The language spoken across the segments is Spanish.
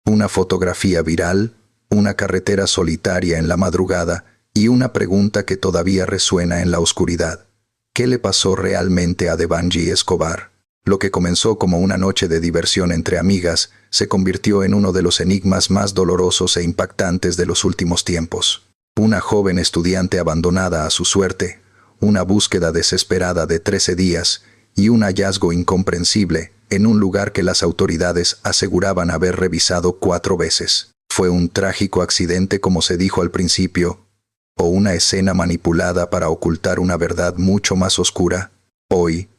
Una fotografía viral, una carretera solitaria en la madrugada y una pregunta que todavía resuena en la oscuridad. ¿Qué le pasó realmente a Devanji Escobar? Lo que comenzó como una noche de diversión entre amigas se convirtió en uno de los enigmas más dolorosos e impactantes de los últimos tiempos. Una joven estudiante abandonada a su suerte, una búsqueda desesperada de 13 días y un hallazgo incomprensible en un lugar que las autoridades aseguraban haber revisado 4 veces. ¿Fue un trágico accidente como se dijo al principio? ¿O una escena manipulada para ocultar una verdad mucho más oscura? Hoy,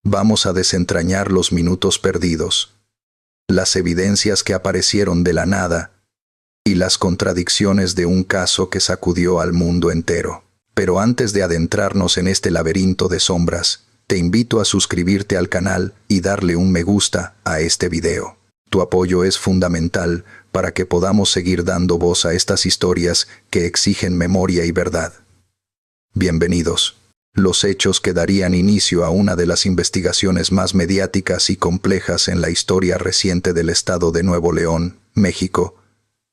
vamos a desentrañar los minutos perdidos, las evidencias que aparecieron de la nada y las contradicciones de un caso que sacudió al mundo entero. Pero antes de adentrarnos en este laberinto de sombras, te invito a suscribirte al canal y darle un me gusta a este video. Tu apoyo es fundamental para que podamos seguir dando voz a estas historias que exigen memoria y verdad. Bienvenidos. Los hechos que darían inicio a una de las investigaciones más mediáticas y complejas en la historia reciente del estado de Nuevo León, México,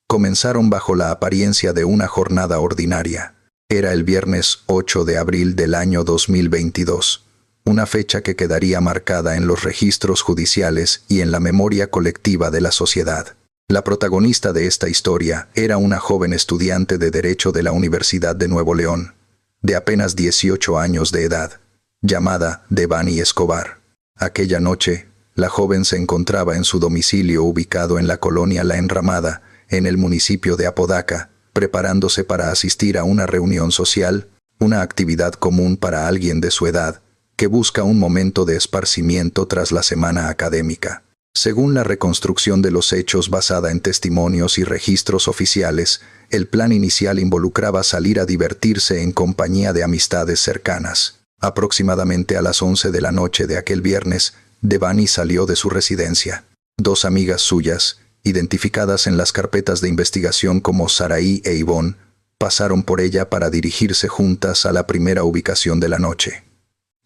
comenzaron bajo la apariencia de una jornada ordinaria. Era el viernes 8 de abril del año 2022, una fecha que quedaría marcada en los registros judiciales y en la memoria colectiva de la sociedad. La protagonista de esta historia era una joven estudiante de Derecho de la Universidad de Nuevo León, de apenas 18 años de edad, llamada Devanji Escobar. Aquella noche, la joven se encontraba en su domicilio ubicado en la colonia La Enramada, en el municipio de Apodaca, preparándose para asistir a una reunión social, una actividad común para alguien de su edad, que busca un momento de esparcimiento tras la semana académica. Según la reconstrucción de los hechos basada en testimonios y registros oficiales, el plan inicial involucraba salir a divertirse en compañía de amistades cercanas. Aproximadamente a las 11 de la noche de aquel viernes, Devanji salió de su residencia. 2 amigas suyas, identificadas en las carpetas de investigación como Saraí e Ivonne, pasaron por ella para dirigirse juntas a la primera ubicación de la noche.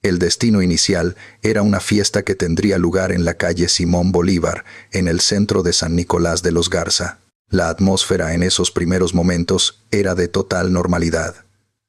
El destino inicial era una fiesta que tendría lugar en la calle Simón Bolívar, en el centro de San Nicolás de los Garza. La atmósfera en esos primeros momentos era de total normalidad,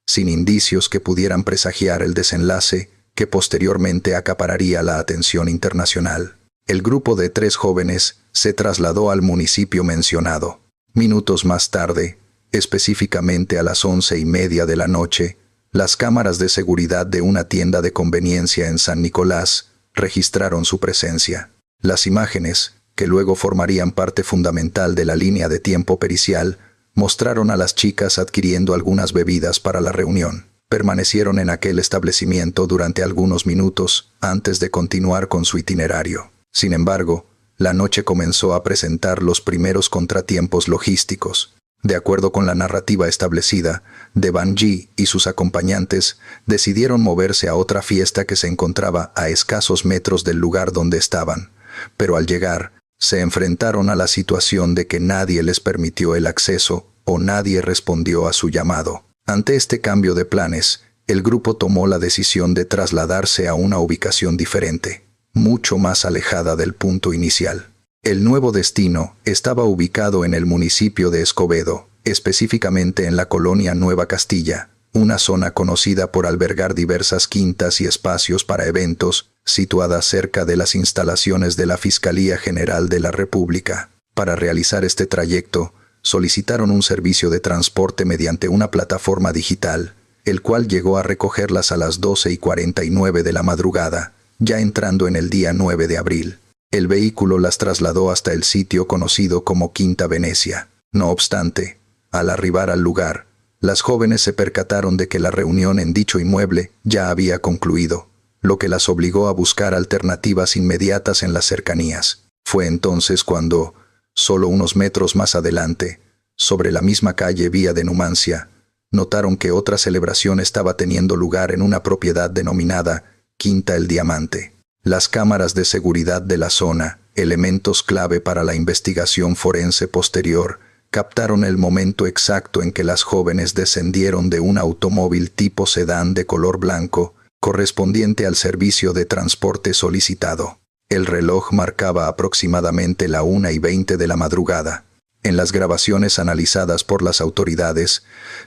sin indicios que pudieran presagiar el desenlace que posteriormente acapararía la atención internacional. El grupo de 3 jóvenes se trasladó al municipio mencionado. Minutos más tarde, específicamente a las 11:30 de la noche, las cámaras de seguridad de una tienda de conveniencia en San Nicolás registraron su presencia. Las imágenes, que luego formarían parte fundamental de la línea de tiempo pericial, mostraron a las chicas adquiriendo algunas bebidas para la reunión. Permanecieron en aquel establecimiento durante algunos minutos antes de continuar con su itinerario. Sin embargo, la noche comenzó a presentar los primeros contratiempos logísticos. De acuerdo con la narrativa establecida, Devanji y sus acompañantes decidieron moverse a otra fiesta que se encontraba a escasos metros del lugar donde estaban, pero al llegar, se enfrentaron a la situación de que nadie les permitió el acceso o nadie respondió a su llamado. Ante este cambio de planes, el grupo tomó la decisión de trasladarse a una ubicación diferente, mucho más alejada del punto inicial. El nuevo destino estaba ubicado en el municipio de Escobedo, específicamente en la colonia Nueva Castilla, una zona conocida por albergar diversas quintas y espacios para eventos, situada cerca de las instalaciones de la Fiscalía General de la República. Para realizar este trayecto, solicitaron un servicio de transporte mediante una plataforma digital, el cual llegó a recogerlas a las 12:49 de la madrugada, ya entrando en el día 9 de abril. El vehículo las trasladó hasta el sitio conocido como Quinta Venecia. No obstante, al arribar al lugar, las jóvenes se percataron de que la reunión en dicho inmueble ya había concluido, lo que las obligó a buscar alternativas inmediatas en las cercanías. Fue entonces cuando, solo unos metros más adelante, sobre la misma calle Vía de Numancia, notaron que otra celebración estaba teniendo lugar en una propiedad denominada Quinta El Diamante. Las cámaras de seguridad de la zona, elementos clave para la investigación forense posterior, captaron el momento exacto en que las jóvenes descendieron de un automóvil tipo sedán de color blanco, correspondiente al servicio de transporte solicitado. El reloj marcaba aproximadamente la 1:20 de la madrugada. En las grabaciones analizadas por las autoridades,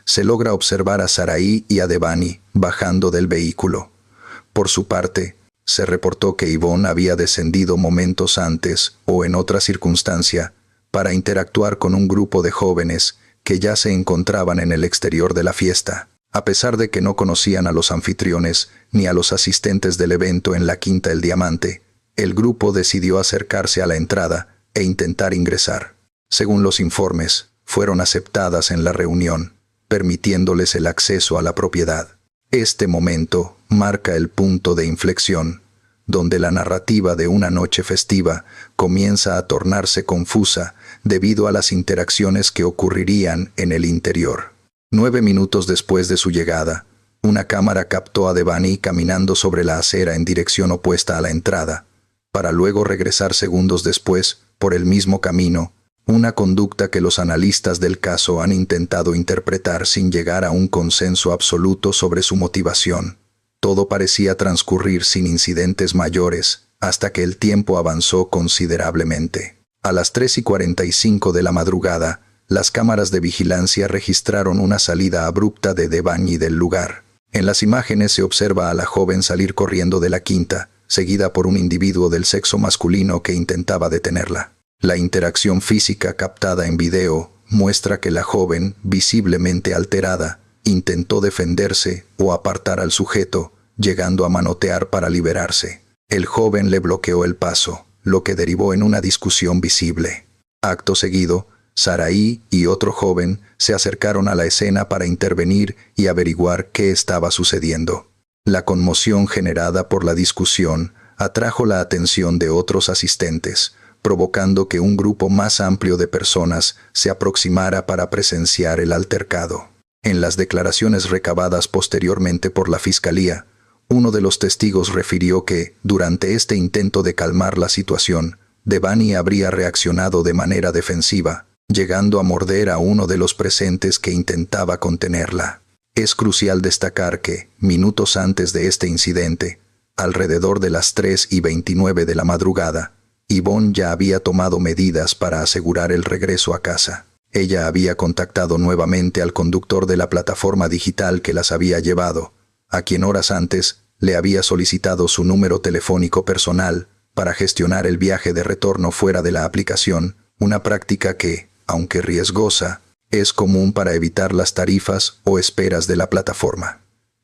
se logra observar a Sarai y a Devani bajando del vehículo. Por su parte, se reportó que Yvonne había descendido momentos antes o en otra circunstancia para interactuar con un grupo de jóvenes que ya se encontraban en el exterior de la fiesta. A pesar de que no conocían a los anfitriones ni a los asistentes del evento en la Quinta El Diamante, el grupo decidió acercarse a la entrada e intentar ingresar. Según los informes, fueron aceptadas en la reunión, permitiéndoles el acceso a la propiedad. Este momento marca el punto de inflexión, donde la narrativa de una noche festiva comienza a tornarse confusa debido a las interacciones que ocurrirían en el interior. 9 minutos después de su llegada, una cámara captó a Devani caminando sobre la acera en dirección opuesta a la entrada, para luego regresar segundos después por el mismo camino, una conducta que los analistas del caso han intentado interpretar sin llegar a un consenso absoluto sobre su motivación. Todo parecía transcurrir sin incidentes mayores, hasta que el tiempo avanzó considerablemente. A las 3:45 de la madrugada, las cámaras de vigilancia registraron una salida abrupta de Devani del lugar. En las imágenes se observa a la joven salir corriendo de la quinta, seguida por un individuo del sexo masculino que intentaba detenerla. La interacción física captada en video muestra que la joven, visiblemente alterada, intentó defenderse o apartar al sujeto, llegando a manotear para liberarse. El joven le bloqueó el paso, lo que derivó en una discusión visible. Acto seguido, Sarai y otro joven se acercaron a la escena para intervenir y averiguar qué estaba sucediendo. La conmoción generada por la discusión atrajo la atención de otros asistentes, provocando que un grupo más amplio de personas se aproximara para presenciar el altercado. En las declaraciones recabadas posteriormente por la Fiscalía, uno de los testigos refirió que, durante este intento de calmar la situación, Devani habría reaccionado de manera defensiva, llegando a morder a uno de los presentes que intentaba contenerla. Es crucial destacar que, minutos antes de este incidente, alrededor de las 3:29 de la madrugada, Yvonne ya había tomado medidas para asegurar el regreso a casa. Ella había contactado nuevamente al conductor de la plataforma digital que las había llevado, a quien horas antes le había solicitado su número telefónico personal para gestionar el viaje de retorno fuera de la aplicación, una práctica que, aunque riesgosa, es común para evitar las tarifas o esperas de la plataforma.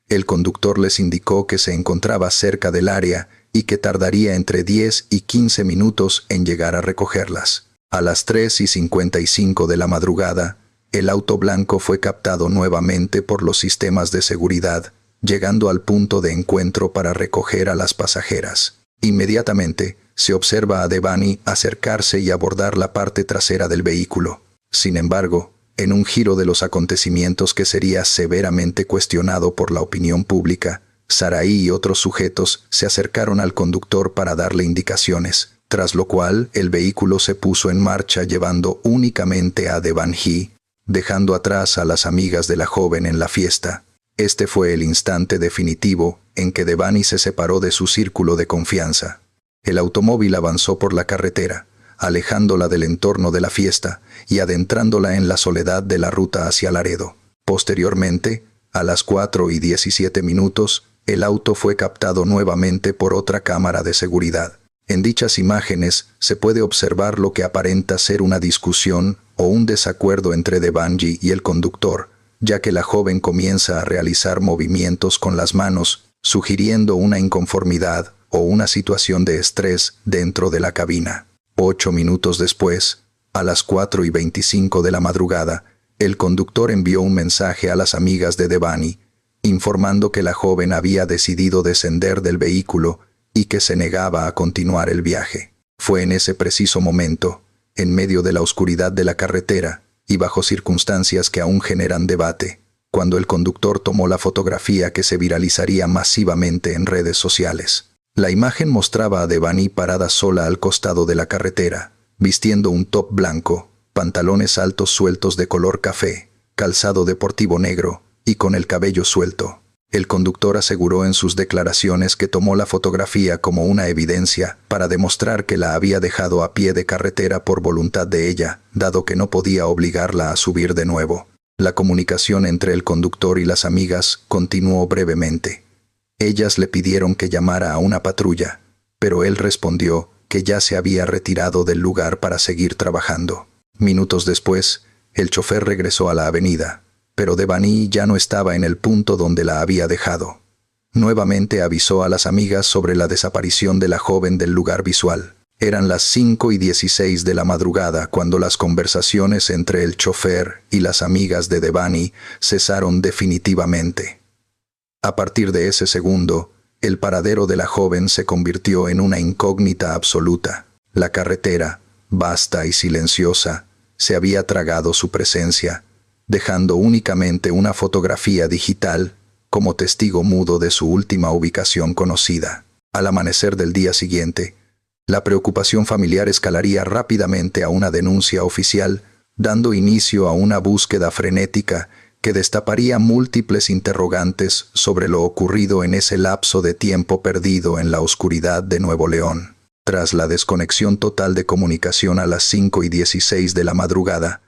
El conductor les indicó que se encontraba cerca del área y que tardaría entre 10 y 15 minutos en llegar a recogerlas. A las 3:55 de la madrugada, el auto blanco fue captado nuevamente por los sistemas de seguridad, llegando al punto de encuentro para recoger a las pasajeras. Inmediatamente, se observa a Devani acercarse y abordar la parte trasera del vehículo. Sin embargo, en un giro de los acontecimientos que sería severamente cuestionado por la opinión pública, Sarai y otros sujetos se acercaron al conductor para darle indicaciones, tras lo cual el vehículo se puso en marcha llevando únicamente a Devani, dejando atrás a las amigas de la joven en la fiesta. Este fue el instante definitivo en que Devani se separó de su círculo de confianza. El automóvil avanzó por la carretera, alejándola del entorno de la fiesta y adentrándola en la soledad de la ruta hacia Laredo. Posteriormente, a las 4:17, el auto fue captado nuevamente por otra cámara de seguridad. En dichas imágenes se puede observar lo que aparenta ser una discusión o un desacuerdo entre Devani y el conductor, ya que la joven comienza a realizar movimientos con las manos, sugiriendo una inconformidad o una situación de estrés dentro de la cabina. 8 minutos después, a las 4:25 de la madrugada, el conductor envió un mensaje a las amigas de Devani, informando que la joven había decidido descender del vehículo y que se negaba a continuar el viaje. Fue en ese preciso momento, en medio de la oscuridad de la carretera y bajo circunstancias que aún generan debate, cuando el conductor tomó la fotografía que se viralizaría masivamente en redes sociales. La imagen mostraba a Devani parada sola al costado de la carretera, vistiendo un top blanco, pantalones altos sueltos de color café, calzado deportivo negro y con el cabello suelto. El conductor aseguró en sus declaraciones que tomó la fotografía como una evidencia para demostrar que la había dejado a pie de carretera por voluntad de ella, dado que no podía obligarla a subir de nuevo. La comunicación entre el conductor y las amigas continuó brevemente. Ellas le pidieron que llamara a una patrulla, pero él respondió que ya se había retirado del lugar para seguir trabajando. Minutos después, el chofer regresó a la avenida, pero Devani ya no estaba en el punto donde la había dejado. Nuevamente avisó a las amigas sobre la desaparición de la joven del lugar visual. Eran las 5:16 de la madrugada cuando las conversaciones entre el chofer y las amigas de Devani cesaron definitivamente. A partir de ese segundo, el paradero de la joven se convirtió en una incógnita absoluta. La carretera, vasta y silenciosa, se había tragado su presencia, dejando únicamente una fotografía digital como testigo mudo de su última ubicación conocida. Al amanecer del día siguiente, la preocupación familiar escalaría rápidamente a una denuncia oficial, dando inicio a una búsqueda frenética que destaparía múltiples interrogantes sobre lo ocurrido en ese lapso de tiempo perdido en la oscuridad de Nuevo León. Tras la desconexión total de comunicación a las 5:16 de la madrugada,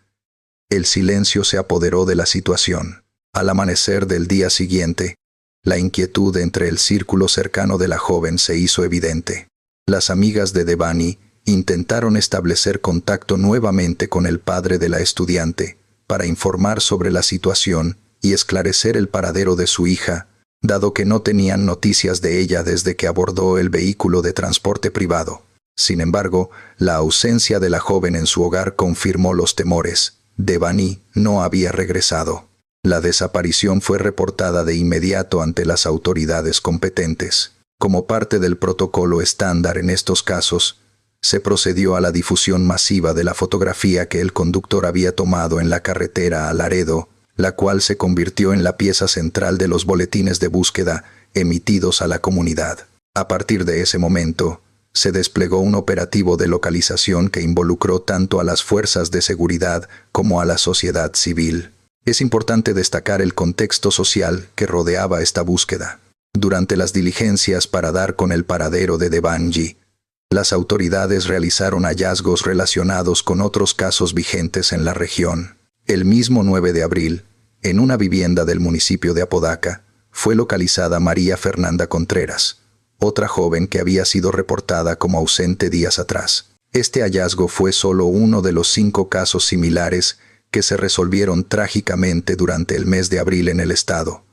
el silencio se apoderó de la situación. Al amanecer del día siguiente, la inquietud entre el círculo cercano de la joven se hizo evidente. Las amigas de Devani intentaron establecer contacto nuevamente con el padre de la estudiante para informar sobre la situación y esclarecer el paradero de su hija, dado que no tenían noticias de ella desde que abordó el vehículo de transporte privado. Sin embargo, la ausencia de la joven en su hogar confirmó los temores. Devani no había regresado. La desaparición fue reportada de inmediato ante las autoridades competentes. Como parte del protocolo estándar en estos casos, se procedió a la difusión masiva de la fotografía que el conductor había tomado en la carretera a Laredo, la cual se convirtió en la pieza central de los boletines de búsqueda emitidos a la comunidad. A partir de ese momento, se desplegó un operativo de localización que involucró tanto a las fuerzas de seguridad como a la sociedad civil. Es importante destacar el contexto social que rodeaba esta búsqueda. Durante las diligencias para dar con el paradero de Devani, las autoridades realizaron hallazgos relacionados con otros casos vigentes en la región. El mismo 9 de abril, en una vivienda del municipio de Apodaca, fue localizada María Fernanda Contreras, otra joven que había sido reportada como ausente días atrás. Este hallazgo fue solo uno de los 5 casos similares que se resolvieron trágicamente durante el mes de abril en el estado,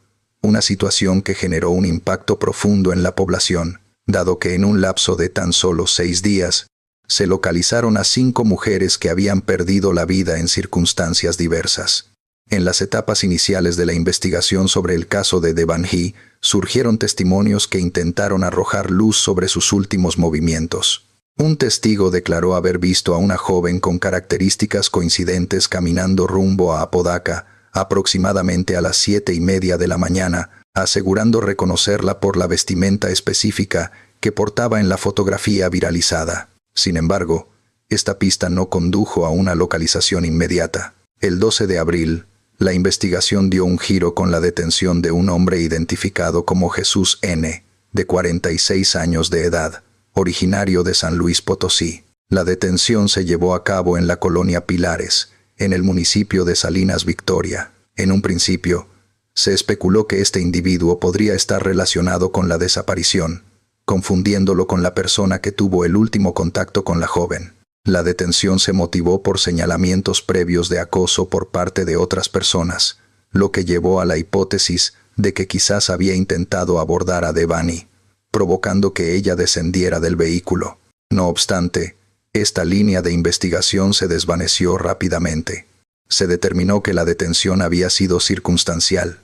una situación que generó un impacto profundo en la población, dado que en un lapso de tan solo 6 días, se localizaron a 5 mujeres que habían perdido la vida en circunstancias diversas. En las etapas iniciales de la investigación sobre el caso de Devani, surgieron testimonios que intentaron arrojar luz sobre sus últimos movimientos. Un testigo declaró haber visto a una joven con características coincidentes caminando rumbo a Apodaca, aproximadamente a las 7:30 de la mañana, asegurando reconocerla por la vestimenta específica que portaba en la fotografía viralizada. Sin embargo, esta pista no condujo a una localización inmediata. El 12 de abril, la investigación dio un giro con la detención de un hombre identificado como Jesús N., de 46 años de edad, originario de San Luis Potosí. La detención se llevó a cabo en la colonia Pilares, en el municipio de Salinas Victoria. En un principio, se especuló que este individuo podría estar relacionado con la desaparición, confundiéndolo con la persona que tuvo el último contacto con la joven. La detención se motivó por señalamientos previos de acoso por parte de otras personas, lo que llevó a la hipótesis de que quizás había intentado abordar a Devani, provocando que ella descendiera del vehículo. No obstante, esta línea de investigación se desvaneció rápidamente. Se determinó que la detención había sido circunstancial.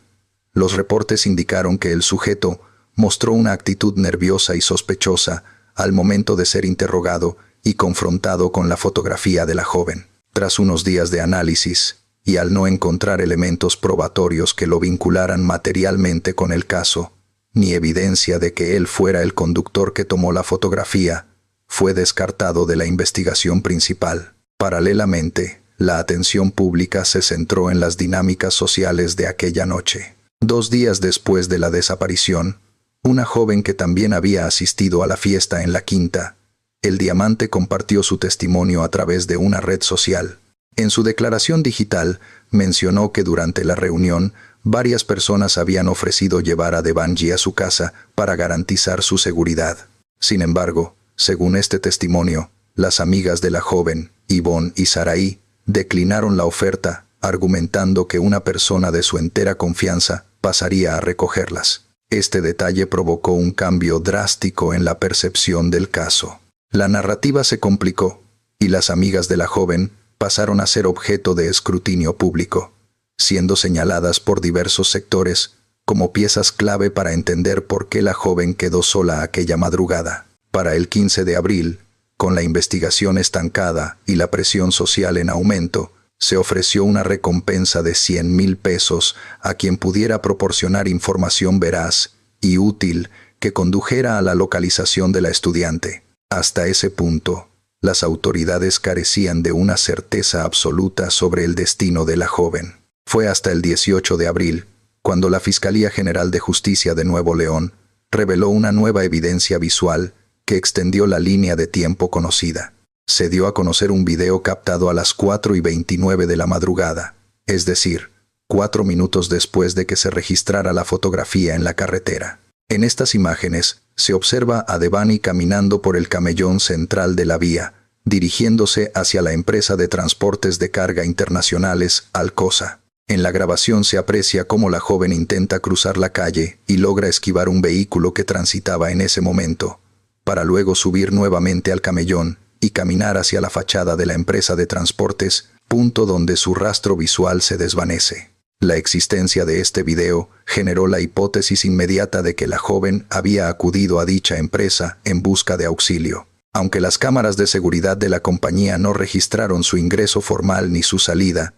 Los reportes indicaron que el sujeto mostró una actitud nerviosa y sospechosa al momento de ser interrogado y confrontado con la fotografía de la joven. Tras unos días de análisis, y al no encontrar elementos probatorios que lo vincularan materialmente con el caso, ni evidencia de que él fuera el conductor que tomó la fotografía, fue descartado de la investigación principal. Paralelamente, la atención pública se centró en las dinámicas sociales de aquella noche. 2 días después de la desaparición, una joven que también había asistido a la fiesta en la quinta, El Diamante, compartió su testimonio a través de una red social. En su declaración digital, mencionó que durante la reunión, varias personas habían ofrecido llevar a Devanji a su casa para garantizar su seguridad. Sin embargo, según este testimonio, las amigas de la joven, Yvonne y Saraí, declinaron la oferta, argumentando que una persona de su entera confianza pasaría a recogerlas. Este detalle provocó un cambio drástico en la percepción del caso. La narrativa se complicó, y las amigas de la joven pasaron a ser objeto de escrutinio público, siendo señaladas por diversos sectores como piezas clave para entender por qué la joven quedó sola aquella madrugada. Para el 15 de abril, con la investigación estancada y la presión social en aumento, se ofreció una recompensa de 100,000 pesos a quien pudiera proporcionar información veraz y útil que condujera a la localización de la estudiante. Hasta ese punto, las autoridades carecían de una certeza absoluta sobre el destino de la joven. Fue hasta el 18 de abril, cuando la Fiscalía General de Justicia de Nuevo León reveló una nueva evidencia visual que extendió la línea de tiempo conocida. Se dio a conocer un video captado a las 4:29 de la madrugada, es decir, 4 minutos después de que se registrara la fotografía en la carretera. En estas imágenes se observa a Devani caminando por el camellón central de la vía, dirigiéndose hacia la empresa de transportes de carga internacionales Alcosa. En la grabación se aprecia cómo la joven intenta cruzar la calle y logra esquivar un vehículo que transitaba en ese momento, para luego subir nuevamente al camellón y caminar hacia la fachada de la empresa de transportes, punto donde su rastro visual se desvanece. La existencia de este video generó la hipótesis inmediata de que la joven había acudido a dicha empresa en busca de auxilio. Aunque las cámaras de seguridad de la compañía no registraron su ingreso formal ni su salida,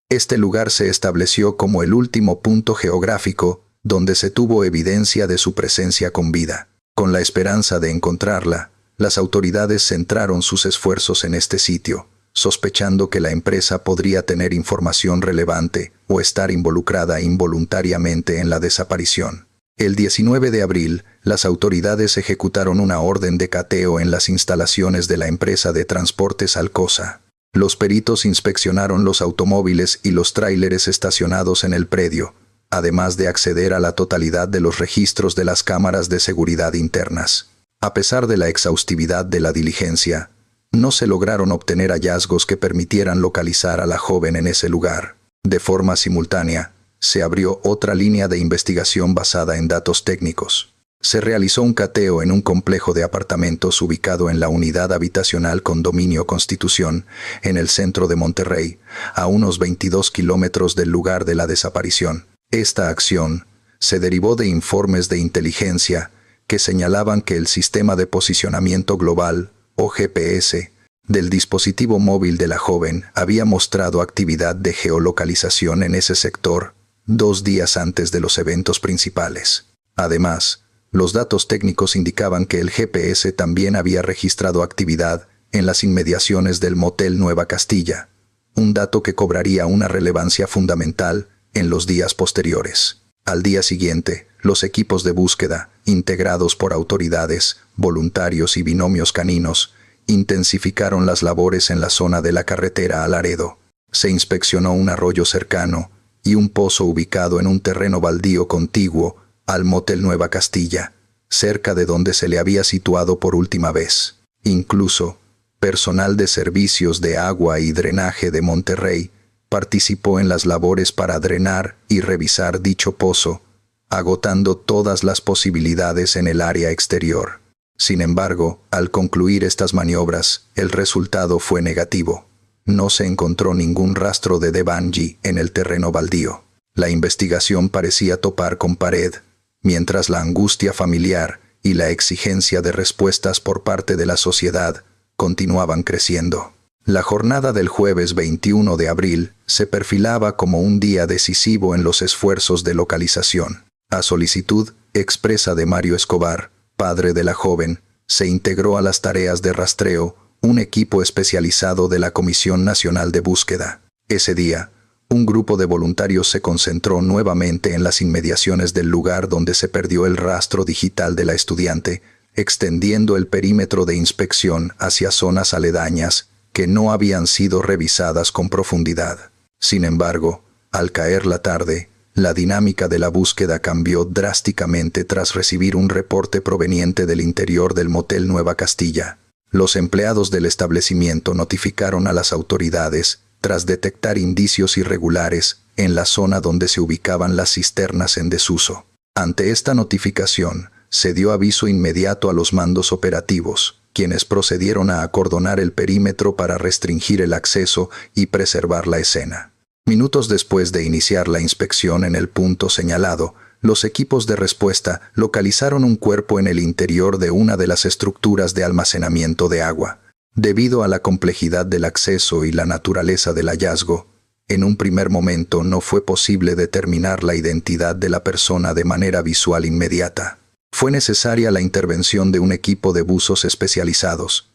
este lugar se estableció como el último punto geográfico donde se tuvo evidencia de su presencia con vida. Con la esperanza de encontrarla, las autoridades centraron sus esfuerzos en este sitio, sospechando que la empresa podría tener información relevante o estar involucrada involuntariamente en la desaparición. El 19 de abril, las autoridades ejecutaron una orden de cateo en las instalaciones de la empresa de transportes Alcosa. Los peritos inspeccionaron los automóviles y los tráileres estacionados en el predio, además de acceder a la totalidad de los registros de las cámaras de seguridad internas. A pesar de la exhaustividad de la diligencia, no se lograron obtener hallazgos que permitieran localizar a la joven en ese lugar. De forma simultánea, se abrió otra línea de investigación basada en datos técnicos. Se realizó un cateo en un complejo de apartamentos ubicado en la unidad habitacional Condominio Constitución, en el centro de Monterrey, a unos 22 kilómetros del lugar de la desaparición. Esta acción se derivó de informes de inteligencia que señalaban que el sistema de posicionamiento global, o GPS, del dispositivo móvil de la joven había mostrado actividad de geolocalización en ese sector 2 días antes de los eventos principales. Además, los datos técnicos indicaban que el GPS también había registrado actividad en las inmediaciones del motel Nueva Castilla, un dato que cobraría una relevancia fundamental en los días posteriores. Al día siguiente, los equipos de búsqueda, integrados por autoridades, voluntarios y binomios caninos, intensificaron las labores en la zona de la carretera a Laredo. Se inspeccionó un arroyo cercano y un pozo ubicado en un terreno baldío contiguo al motel Nueva Castilla, cerca de donde se le había situado por última vez. Incluso, personal de servicios de agua y drenaje de Monterrey participó en las labores para drenar y revisar dicho pozo, agotando todas las posibilidades en el área exterior. Sin embargo, al concluir estas maniobras, el resultado fue negativo. No se encontró ningún rastro de Devanji en el terreno baldío. La investigación parecía topar con pared, mientras la angustia familiar y la exigencia de respuestas por parte de la sociedad continuaban creciendo. La jornada del jueves 21 de abril se perfilaba como un día decisivo en los esfuerzos de localización. A solicitud expresa de Mario Escobar, padre de la joven, se integró a las tareas de rastreo un equipo especializado de la Comisión Nacional de Búsqueda. Ese día, Un grupo de voluntarios se concentró nuevamente en las inmediaciones del lugar donde se perdió el rastro digital de la estudiante, extendiendo el perímetro de inspección hacia zonas aledañas que no habían sido revisadas con profundidad. Sin embargo, al caer la tarde, la dinámica de la búsqueda cambió drásticamente tras recibir un reporte proveniente del interior del motel Nueva Castilla. Los empleados del establecimiento notificaron a las autoridades tras detectar indicios irregulares en la zona donde se ubicaban las cisternas en desuso. Ante esta notificación, se dio aviso inmediato a los mandos operativos, quienes procedieron a acordonar el perímetro para restringir el acceso y preservar la escena. Minutos después de iniciar la inspección en el punto señalado, los equipos de respuesta localizaron un cuerpo en el interior de una de las estructuras de almacenamiento de agua. Debido a la complejidad del acceso y la naturaleza del hallazgo, en un primer momento no fue posible determinar la identidad de la persona de manera visual inmediata. Fue necesaria la intervención de un equipo de buzos especializados,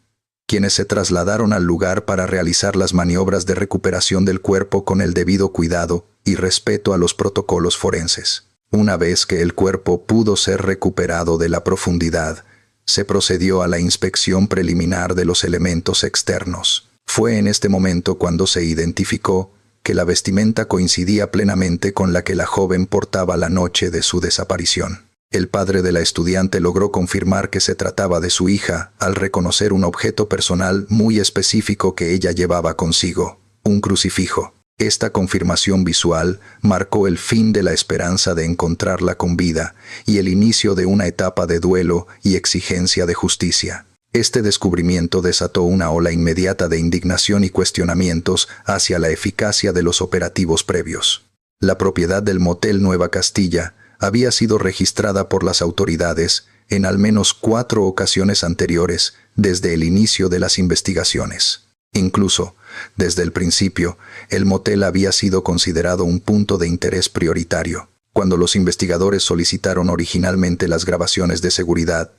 quienes se trasladaron al lugar para realizar las maniobras de recuperación del cuerpo con el debido cuidado y respeto a los protocolos forenses. Una vez que el cuerpo pudo ser recuperado de la profundidad, se procedió a la inspección preliminar de los elementos externos. Fue en este momento cuando se identificó que la vestimenta coincidía plenamente con la que la joven portaba la noche de su desaparición. El padre de la estudiante logró confirmar que se trataba de su hija al reconocer un objeto personal muy específico que ella llevaba consigo, un crucifijo. Esta confirmación visual marcó el fin de la esperanza de encontrarla con vida y el inicio de una etapa de duelo y exigencia de justicia. Este descubrimiento desató una ola inmediata de indignación y cuestionamientos hacia la eficacia de los operativos previos. La propiedad del motel Nueva Castilla había sido registrada por las autoridades en al menos 4 ocasiones anteriores desde el inicio de las investigaciones. Incluso, desde el principio, el motel había sido considerado un punto de interés prioritario. Cuando los investigadores solicitaron originalmente las grabaciones de seguridad,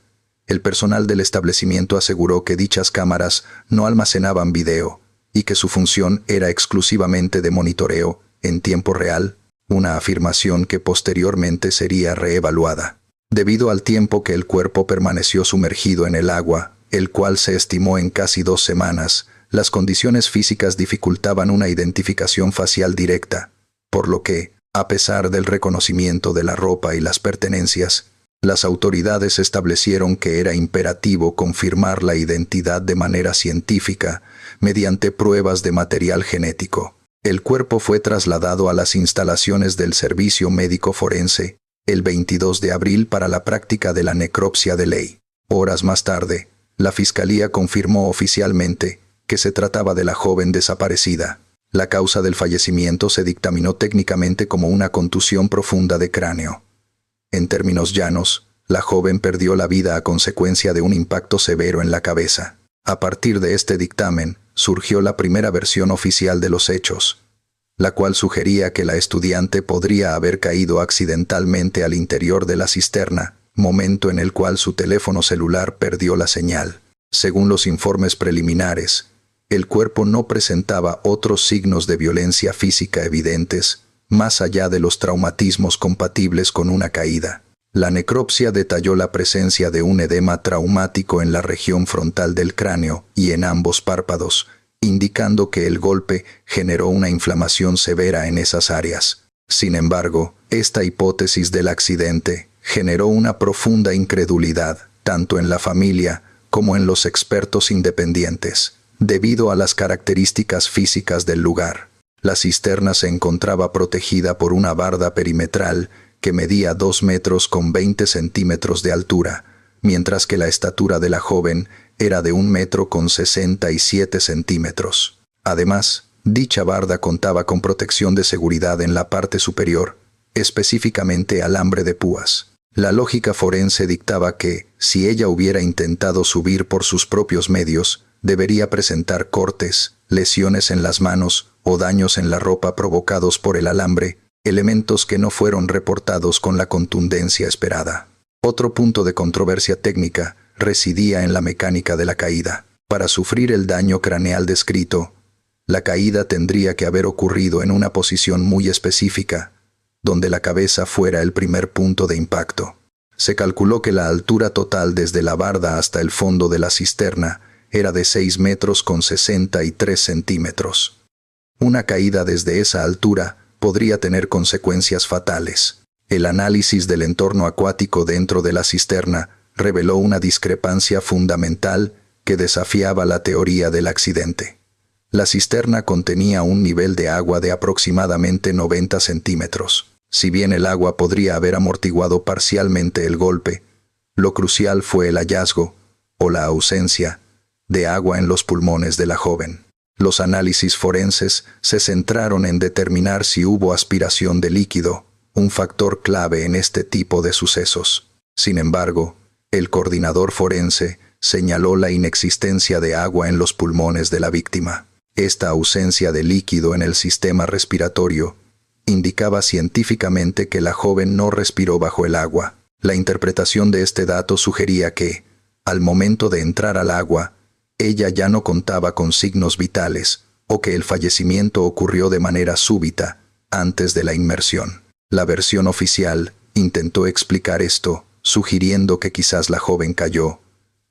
el personal del establecimiento aseguró que dichas cámaras no almacenaban video y que su función era exclusivamente de monitoreo en tiempo real, una afirmación que posteriormente sería reevaluada. Debido al tiempo que el cuerpo permaneció sumergido en el agua, el cual se estimó en casi 2 semanas, las condiciones físicas dificultaban una identificación facial directa, por lo que, a pesar del reconocimiento de la ropa y las pertenencias, las autoridades establecieron que era imperativo confirmar la identidad de manera científica mediante pruebas de material genético. El cuerpo fue trasladado a las instalaciones del Servicio Médico Forense el 22 de abril para la práctica de la necropsia de ley. Horas más tarde, la Fiscalía confirmó oficialmente que se trataba de la joven desaparecida. La causa del fallecimiento se dictaminó técnicamente como una contusión profunda de cráneo. En términos llanos, la joven perdió la vida a consecuencia de un impacto severo en la cabeza. A partir de este dictamen, surgió la primera versión oficial de los hechos, la cual sugería que la estudiante podría haber caído accidentalmente al interior de la cisterna, momento en el cual su teléfono celular perdió la señal. Según los informes preliminares, el cuerpo no presentaba otros signos de violencia física evidentes, más allá de los traumatismos compatibles con una caída. La necropsia detalló la presencia de un edema traumático en la región frontal del cráneo y en ambos párpados, indicando que el golpe generó una inflamación severa en esas áreas. Sin embargo, esta hipótesis del accidente generó una profunda incredulidad, tanto en la familia como en los expertos independientes, debido a las características físicas del lugar. La cisterna se encontraba protegida por una barda perimetral que medía 2 metros con 20 centímetros de altura, mientras que la estatura de la joven era de 1 metro con 67 centímetros. Además, dicha barda contaba con protección de seguridad en la parte superior, específicamente alambre de púas. La lógica forense dictaba que, si ella hubiera intentado subir por sus propios medios, debería presentar cortes, lesiones en las manos o daños en la ropa provocados por el alambre, elementos que no fueron reportados con la contundencia esperada. Otro punto de controversia técnica residía en la mecánica de la caída. Para sufrir el daño craneal descrito, La caída tendría que haber ocurrido en una posición muy específica, donde la cabeza fuera el primer punto de impacto. Se calculó que la altura total desde la barda hasta el fondo de la cisterna era de 6 metros con 63 centímetros. Una caída desde esa altura podría tener consecuencias fatales. El análisis del entorno acuático dentro de la cisterna reveló una discrepancia fundamental que desafiaba la teoría del accidente. La cisterna contenía un nivel de agua de aproximadamente 90 centímetros. Si bien el agua podría haber amortiguado parcialmente el golpe, lo crucial fue el hallazgo, o la ausencia, de agua en los pulmones de la joven. Los análisis forenses se centraron en determinar si hubo aspiración de líquido, un factor clave en este tipo de sucesos. Sin embargo, el coordinador forense señaló la inexistencia de agua en los pulmones de la víctima. Esta ausencia de líquido en el sistema respiratorio indicaba científicamente que la joven no respiró bajo el agua. La interpretación de este dato sugería que, al momento de entrar al agua, ella ya no contaba con signos vitales, o que el fallecimiento ocurrió de manera súbita, antes de la inmersión. La versión oficial intentó explicar esto, sugiriendo que quizás la joven cayó,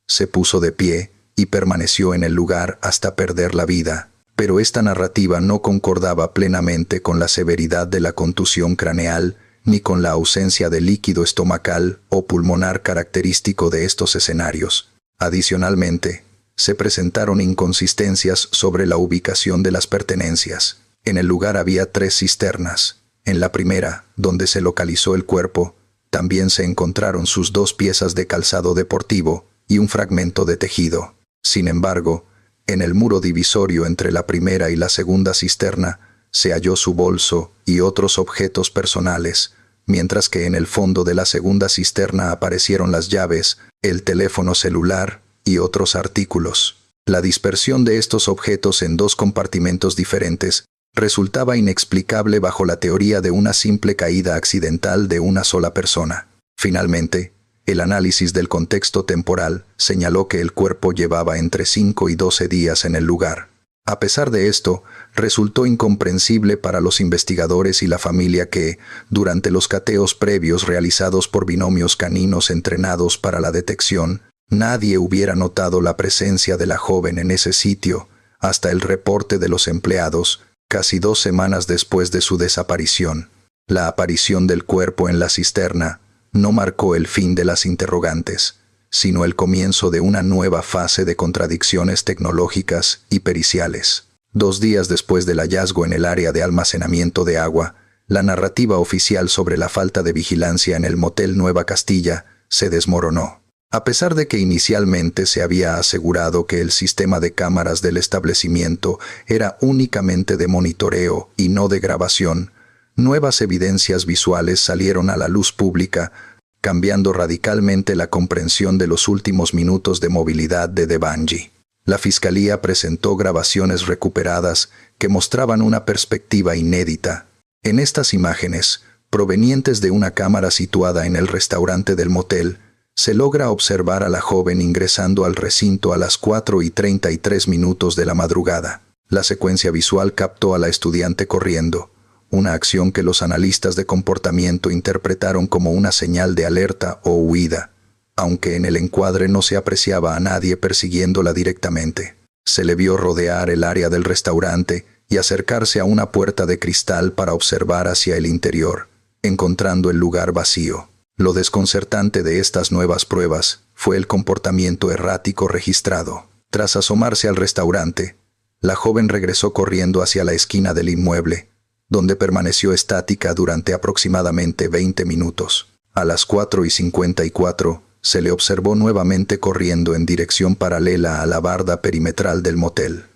se puso de pie y permaneció en el lugar hasta perder la vida. Pero esta narrativa no concordaba plenamente con la severidad de la contusión craneal ni con la ausencia de líquido estomacal o pulmonar característico de estos escenarios. Adicionalmente, se presentaron inconsistencias sobre la ubicación de las pertenencias. En el lugar había 3 cisternas. En la primera, donde se localizó el cuerpo, también se encontraron sus 2 piezas de calzado deportivo y un fragmento de tejido. Sin embargo, en el muro divisorio entre la primera y la segunda cisterna se halló su bolso y otros objetos personales, mientras que en el fondo de la segunda cisterna aparecieron las llaves, el teléfono celular y otros artículos. La dispersión de estos objetos en 2 compartimentos diferentes resultaba inexplicable bajo la teoría de una simple caída accidental de una sola persona. Finalmente, el análisis del contexto temporal señaló que el cuerpo llevaba entre 5 y 12 días en el lugar. A pesar de esto, resultó incomprensible para los investigadores y la familia que, durante los cateos previos realizados por binomios caninos entrenados para la detección, nadie hubiera notado la presencia de la joven en ese sitio, hasta el reporte de los empleados, casi 2 semanas después de su desaparición. La aparición del cuerpo en la cisterna no marcó el fin de las interrogantes, sino el comienzo de una nueva fase de contradicciones tecnológicas y periciales. 2 días después del hallazgo en el área de almacenamiento de agua, la narrativa oficial sobre la falta de vigilancia en el motel Nueva Castilla se desmoronó. A pesar de que inicialmente se había asegurado que el sistema de cámaras del establecimiento era únicamente de monitoreo y no de grabación, nuevas evidencias visuales salieron a la luz pública, cambiando radicalmente la comprensión de los últimos minutos de movilidad de Devangi. La fiscalía presentó grabaciones recuperadas que mostraban una perspectiva inédita. En estas imágenes, provenientes de una cámara situada en el restaurante del motel, se logra observar a la joven ingresando al recinto a las 4:33 de la madrugada. La secuencia visual captó a la estudiante corriendo, una acción que los analistas de comportamiento interpretaron como una señal de alerta o huida, aunque en el encuadre no se apreciaba a nadie persiguiéndola directamente. Se le vio rodear el área del restaurante y acercarse a una puerta de cristal para observar hacia el interior, encontrando el lugar vacío. Lo desconcertante de estas nuevas pruebas fue el comportamiento errático registrado. Tras asomarse al restaurante, la joven regresó corriendo hacia la esquina del inmueble, donde permaneció estática durante aproximadamente 20 minutos. A las 4:54 se le observó nuevamente corriendo en dirección paralela a la barda perimetral del motel.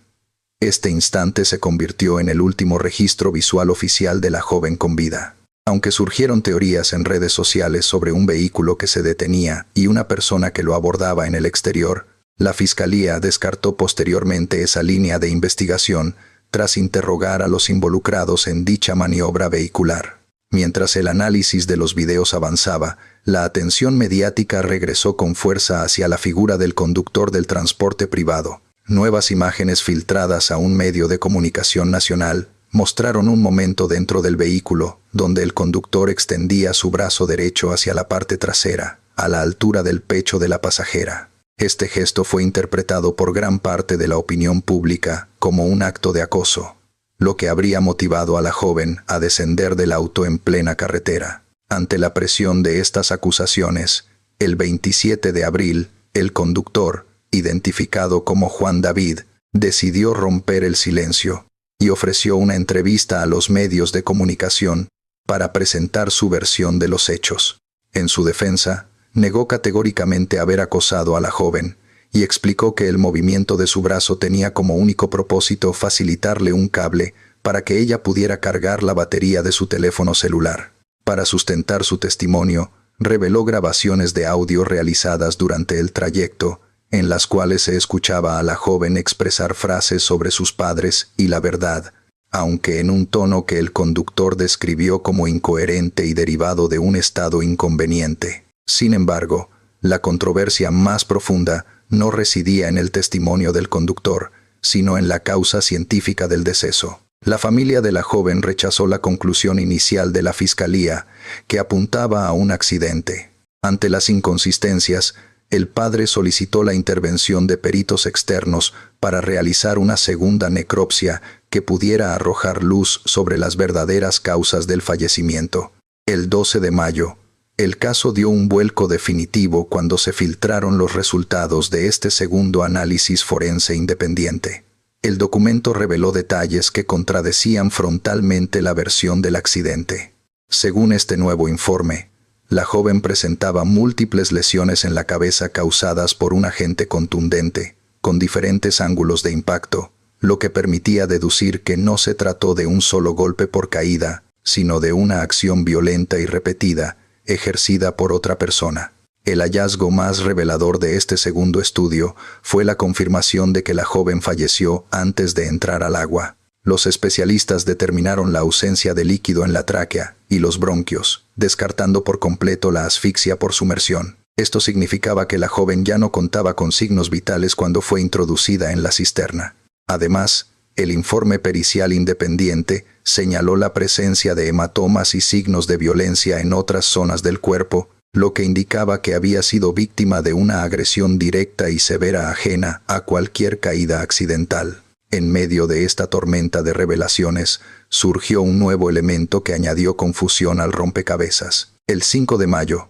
Este instante se convirtió en el último registro visual oficial de la joven con vida. Aunque surgieron teorías en redes sociales sobre un vehículo que se detenía y una persona que lo abordaba en el exterior, la fiscalía descartó posteriormente esa línea de investigación tras interrogar a los involucrados en dicha maniobra vehicular. Mientras el análisis de los videos avanzaba, la atención mediática regresó con fuerza hacia la figura del conductor del transporte privado. Nuevas imágenes filtradas a un medio de comunicación nacional mostraron un momento dentro del vehículo donde el conductor extendía su brazo derecho hacia la parte trasera, a la altura del pecho de la pasajera. Este gesto fue interpretado por gran parte de la opinión pública como un acto de acoso, lo que habría motivado a la joven a descender del auto en plena carretera. Ante la presión de estas acusaciones, el 27 de abril, el conductor, identificado como Juan David, decidió romper el silencio y ofreció una entrevista a los medios de comunicación para presentar su versión de los hechos. En su defensa, negó categóricamente haber acosado a la joven y explicó que el movimiento de su brazo tenía como único propósito facilitarle un cable para que ella pudiera cargar la batería de su teléfono celular. Para sustentar su testimonio, reveló grabaciones de audio realizadas durante el trayecto, en las cuales se escuchaba a la joven expresar frases sobre sus padres y la verdad, aunque en un tono que el conductor describió como incoherente y derivado de un estado inconveniente. Sin embargo, la controversia más profunda no residía en el testimonio del conductor, sino en la causa científica del deceso. La familia de la joven rechazó la conclusión inicial de la fiscalía, que apuntaba a un accidente. Ante las inconsistencias, el padre solicitó la intervención de peritos externos para realizar una segunda necropsia que pudiera arrojar luz sobre las verdaderas causas del fallecimiento. El 12 de mayo, el caso dio un vuelco definitivo cuando se filtraron los resultados de este segundo análisis forense independiente. El documento reveló detalles que contradecían frontalmente la versión del accidente. Según este nuevo informe, la joven presentaba múltiples lesiones en la cabeza causadas por un agente contundente, con diferentes ángulos de impacto, lo que permitía deducir que no se trató de un solo golpe por caída, sino de una acción violenta y repetida, ejercida por otra persona. El hallazgo más revelador de este segundo estudio fue la confirmación de que la joven falleció antes de entrar al agua. Los especialistas determinaron la ausencia de líquido en la tráquea y los bronquios, descartando por completo la asfixia por sumersión. Esto significaba que la joven ya no contaba con signos vitales cuando fue introducida en la cisterna. Además, el informe pericial independiente señaló la presencia de hematomas y signos de violencia en otras zonas del cuerpo, lo que indicaba que había sido víctima de una agresión directa y severa ajena a cualquier caída accidental. En medio de esta tormenta de revelaciones, surgió un nuevo elemento que añadió confusión al rompecabezas. El 5 de mayo,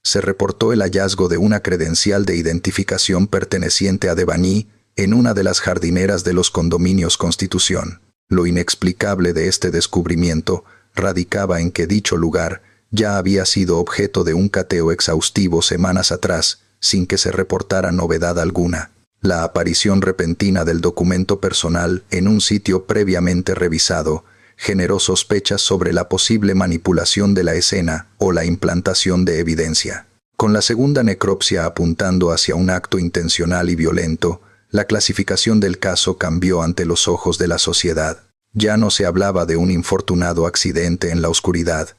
se reportó el hallazgo de una credencial de identificación perteneciente a Devani en una de las jardineras de los condominios Constitución. Lo inexplicable de este descubrimiento radicaba en que dicho lugar ya había sido objeto de un cateo exhaustivo semanas atrás, sin que se reportara novedad alguna. La aparición repentina del documento personal en un sitio previamente revisado generó sospechas sobre la posible manipulación de la escena o la implantación de evidencia. Con la segunda necropsia apuntando hacia un acto intencional y violento, la clasificación del caso cambió ante los ojos de la sociedad. Ya no se hablaba de un infortunado accidente en la oscuridad,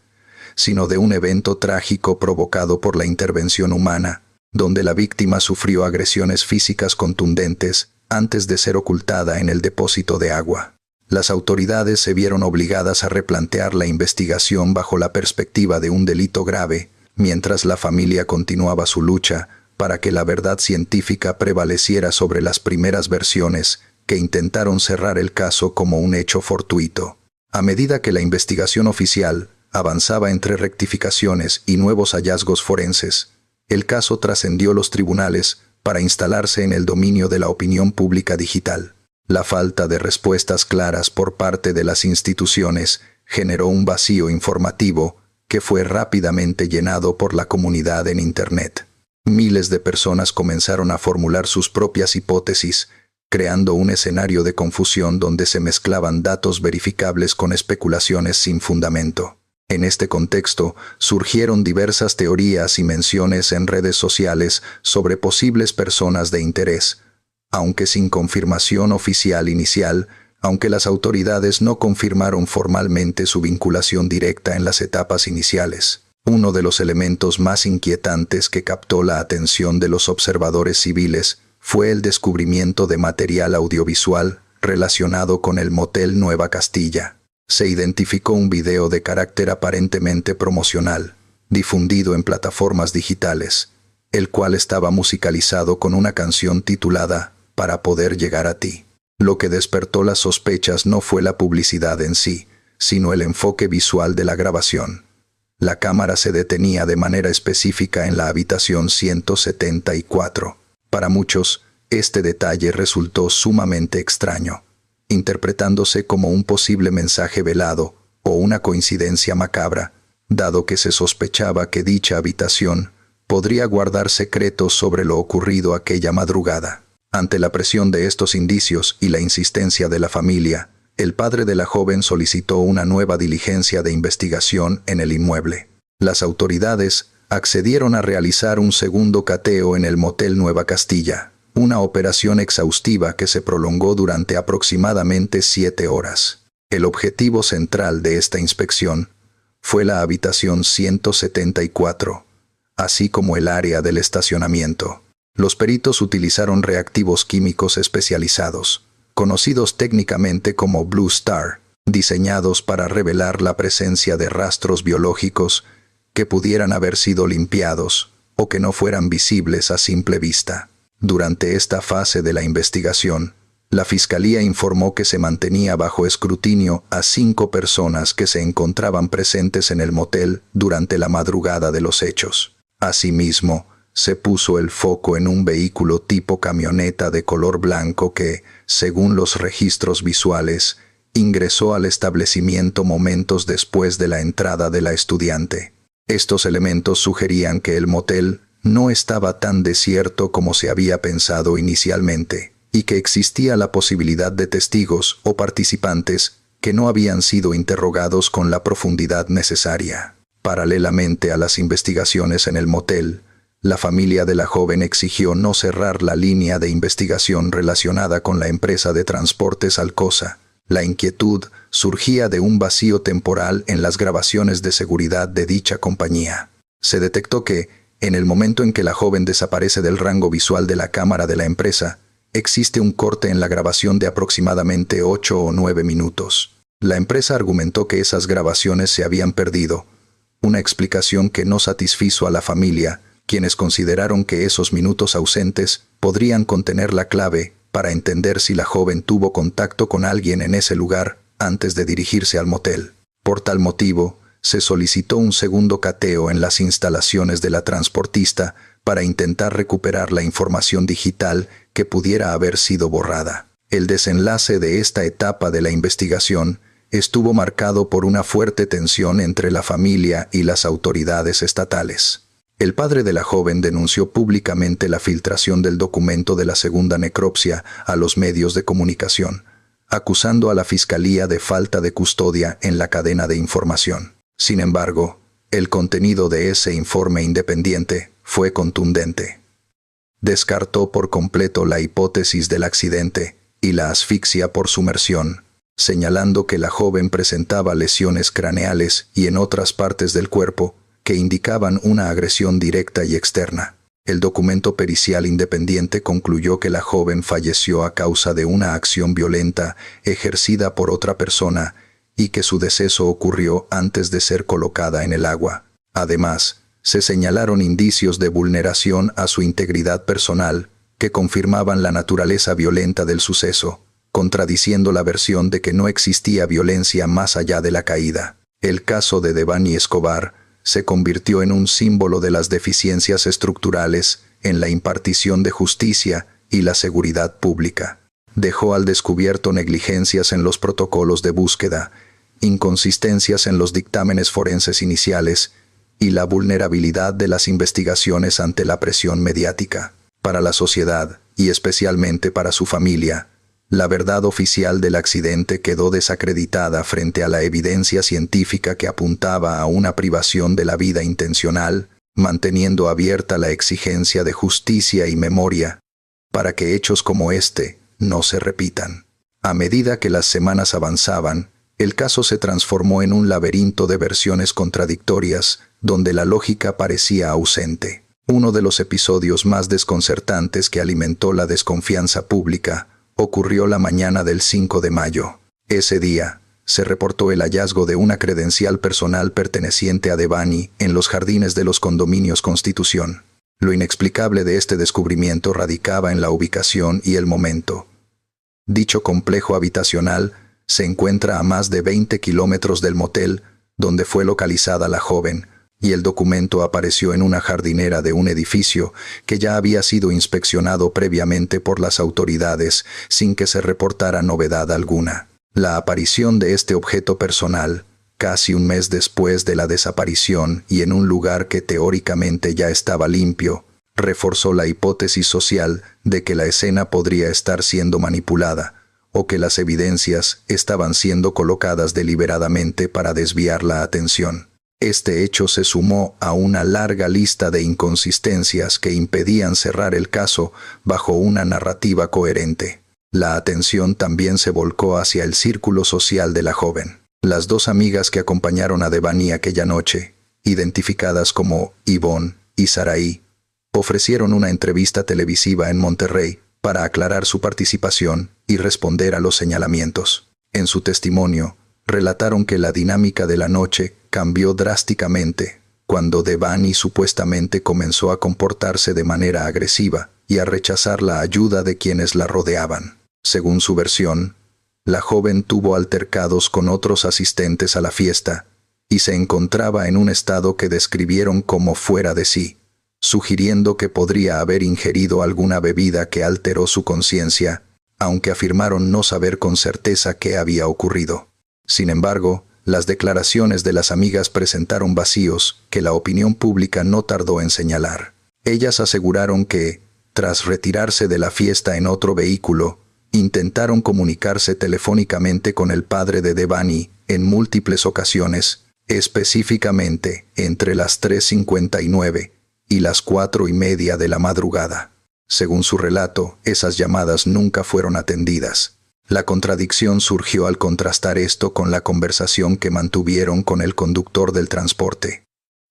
sino de un evento trágico provocado por la intervención humana, donde la víctima sufrió agresiones físicas contundentes antes de ser ocultada en el depósito de agua. Las autoridades se vieron obligadas a replantear la investigación bajo la perspectiva de un delito grave, mientras la familia continuaba su lucha para que la verdad científica prevaleciera sobre las primeras versiones que intentaron cerrar el caso como un hecho fortuito. A medida que la investigación oficial avanzaba entre rectificaciones y nuevos hallazgos forenses, el caso trascendió los tribunales para instalarse en el dominio de la opinión pública digital. La falta de respuestas claras por parte de las instituciones generó un vacío informativo que fue rápidamente llenado por la comunidad en Internet. Miles de personas comenzaron a formular sus propias hipótesis, creando un escenario de confusión donde se mezclaban datos verificables con especulaciones sin fundamento. En este contexto, surgieron diversas teorías y menciones en redes sociales sobre posibles personas de interés, aunque sin confirmación oficial inicial, aunque las autoridades no confirmaron formalmente su vinculación directa en las etapas iniciales. Uno de los elementos más inquietantes que captó la atención de los observadores civiles fue el descubrimiento de material audiovisual relacionado con el motel Nueva Castilla. Se identificó un video de carácter aparentemente promocional, difundido en plataformas digitales, el cual estaba musicalizado con una canción titulada Para poder llegar a ti. Lo que despertó las sospechas no fue la publicidad en sí, sino el enfoque visual de la grabación. La cámara se detenía de manera específica en la habitación 174. Para muchos, este detalle resultó sumamente extraño, interpretándose como un posible mensaje velado o una coincidencia macabra, dado que se sospechaba que dicha habitación podría guardar secretos sobre lo ocurrido aquella madrugada. Ante la presión de estos indicios y la insistencia de la familia, el padre de la joven solicitó una nueva diligencia de investigación en el inmueble. Las autoridades accedieron a realizar un segundo cateo en el motel Nueva Castilla, una operación exhaustiva que se prolongó durante aproximadamente 7 horas. El objetivo central de esta inspección fue la habitación 174, así como el área del estacionamiento. Los peritos utilizaron reactivos químicos especializados, conocidos técnicamente como Blue Star, diseñados para revelar la presencia de rastros biológicos que pudieran haber sido limpiados o que no fueran visibles a simple vista. Durante esta fase de la investigación, la Fiscalía informó que se mantenía bajo escrutinio a 5 personas que se encontraban presentes en el motel durante la madrugada de los hechos. Asimismo, se puso el foco en un vehículo tipo camioneta de color blanco que, según los registros visuales, ingresó al establecimiento momentos después de la entrada de la estudiante. Estos elementos sugerían que el motel no estaba tan desierto como se había pensado inicialmente, y que existía la posibilidad de testigos o participantes que no habían sido interrogados con la profundidad necesaria. Paralelamente a las investigaciones en el motel, la familia de la joven exigió no cerrar la línea de investigación relacionada con la empresa de transportes Alcosa. La inquietud surgía de un vacío temporal en las grabaciones de seguridad de dicha compañía. Se detectó que, en el momento en que la joven desaparece del rango visual de la cámara de la empresa, existe un corte en la grabación de aproximadamente 8 o 9 minutos. La empresa argumentó que esas grabaciones se habían perdido, una explicación que no satisfizo a la familia, quienes consideraron que esos minutos ausentes podrían contener la clave para entender si la joven tuvo contacto con alguien en ese lugar antes de dirigirse al motel. Por tal motivo, se solicitó un segundo cateo en las instalaciones de la transportista para intentar recuperar la información digital que pudiera haber sido borrada. El desenlace de esta etapa de la investigación estuvo marcado por una fuerte tensión entre la familia y las autoridades estatales. El padre de la joven denunció públicamente la filtración del documento de la segunda necropsia a los medios de comunicación, acusando a la Fiscalía de falta de custodia en la cadena de información. Sin embargo, el contenido de ese informe independiente fue contundente. Descartó por completo la hipótesis del accidente y la asfixia por sumersión, señalando que la joven presentaba lesiones craneales y en otras partes del cuerpo que indicaban una agresión directa y externa. El documento pericial independiente concluyó que la joven falleció a causa de una acción violenta ejercida por otra persona y que su deceso ocurrió antes de ser colocada en el agua. Además, se señalaron indicios de vulneración a su integridad personal que confirmaban la naturaleza violenta del suceso, contradiciendo la versión de que no existía violencia más allá de la caída. El caso de Devani Escobar se convirtió en un símbolo de las deficiencias estructurales en la impartición de justicia y la seguridad pública. Dejó al descubierto negligencias en los protocolos de búsqueda, inconsistencias en los dictámenes forenses iniciales y la vulnerabilidad de las investigaciones ante la presión mediática. Para la sociedad, y especialmente para su familia, la verdad oficial del accidente quedó desacreditada frente a la evidencia científica que apuntaba a una privación de la vida intencional, manteniendo abierta la exigencia de justicia y memoria, para que hechos como este no se repitan. A medida que las semanas avanzaban, el caso se transformó en un laberinto de versiones contradictorias, donde la lógica parecía ausente. Uno de los episodios más desconcertantes que alimentó la desconfianza pública ocurrió la mañana del 5 de mayo. Ese día, se reportó el hallazgo de una credencial personal perteneciente a Devani en los jardines de los condominios Constitución. Lo inexplicable de este descubrimiento radicaba en la ubicación y el momento. Dicho complejo habitacional se encuentra a más de 20 kilómetros del motel donde fue localizada la joven, y el documento apareció en una jardinera de un edificio que ya había sido inspeccionado previamente por las autoridades sin que se reportara novedad alguna. La aparición de este objeto personal, casi un mes después de la desaparición y en un lugar que teóricamente ya estaba limpio, reforzó la hipótesis social de que la escena podría estar siendo manipulada, o que las evidencias estaban siendo colocadas deliberadamente para desviar la atención. Este hecho se sumó a una larga lista de inconsistencias que impedían cerrar el caso bajo una narrativa coherente. La atención también se volcó hacia el círculo social de la joven. Las dos amigas que acompañaron a Devani aquella noche, identificadas como Yvonne y Saraí, ofrecieron una entrevista televisiva en Monterrey para aclarar su participación y responder a los señalamientos. En su testimonio, relataron que la dinámica de la noche cambió drásticamente cuando Devani supuestamente comenzó a comportarse de manera agresiva y a rechazar la ayuda de quienes la rodeaban. Según su versión, la joven tuvo altercados con otros asistentes a la fiesta y se encontraba en un estado que describieron como fuera de sí, sugiriendo que podría haber ingerido alguna bebida que alteró su conciencia, aunque afirmaron no saber con certeza qué había ocurrido. Sin embargo, las declaraciones de las amigas presentaron vacíos que la opinión pública no tardó en señalar. Ellas aseguraron que, tras retirarse de la fiesta en otro vehículo, intentaron comunicarse telefónicamente con el padre de Devani en múltiples ocasiones, específicamente entre las 3:59 y las 4:30 de la madrugada. Según su relato, esas llamadas nunca fueron atendidas. La contradicción surgió al contrastar esto con la conversación que mantuvieron con el conductor del transporte,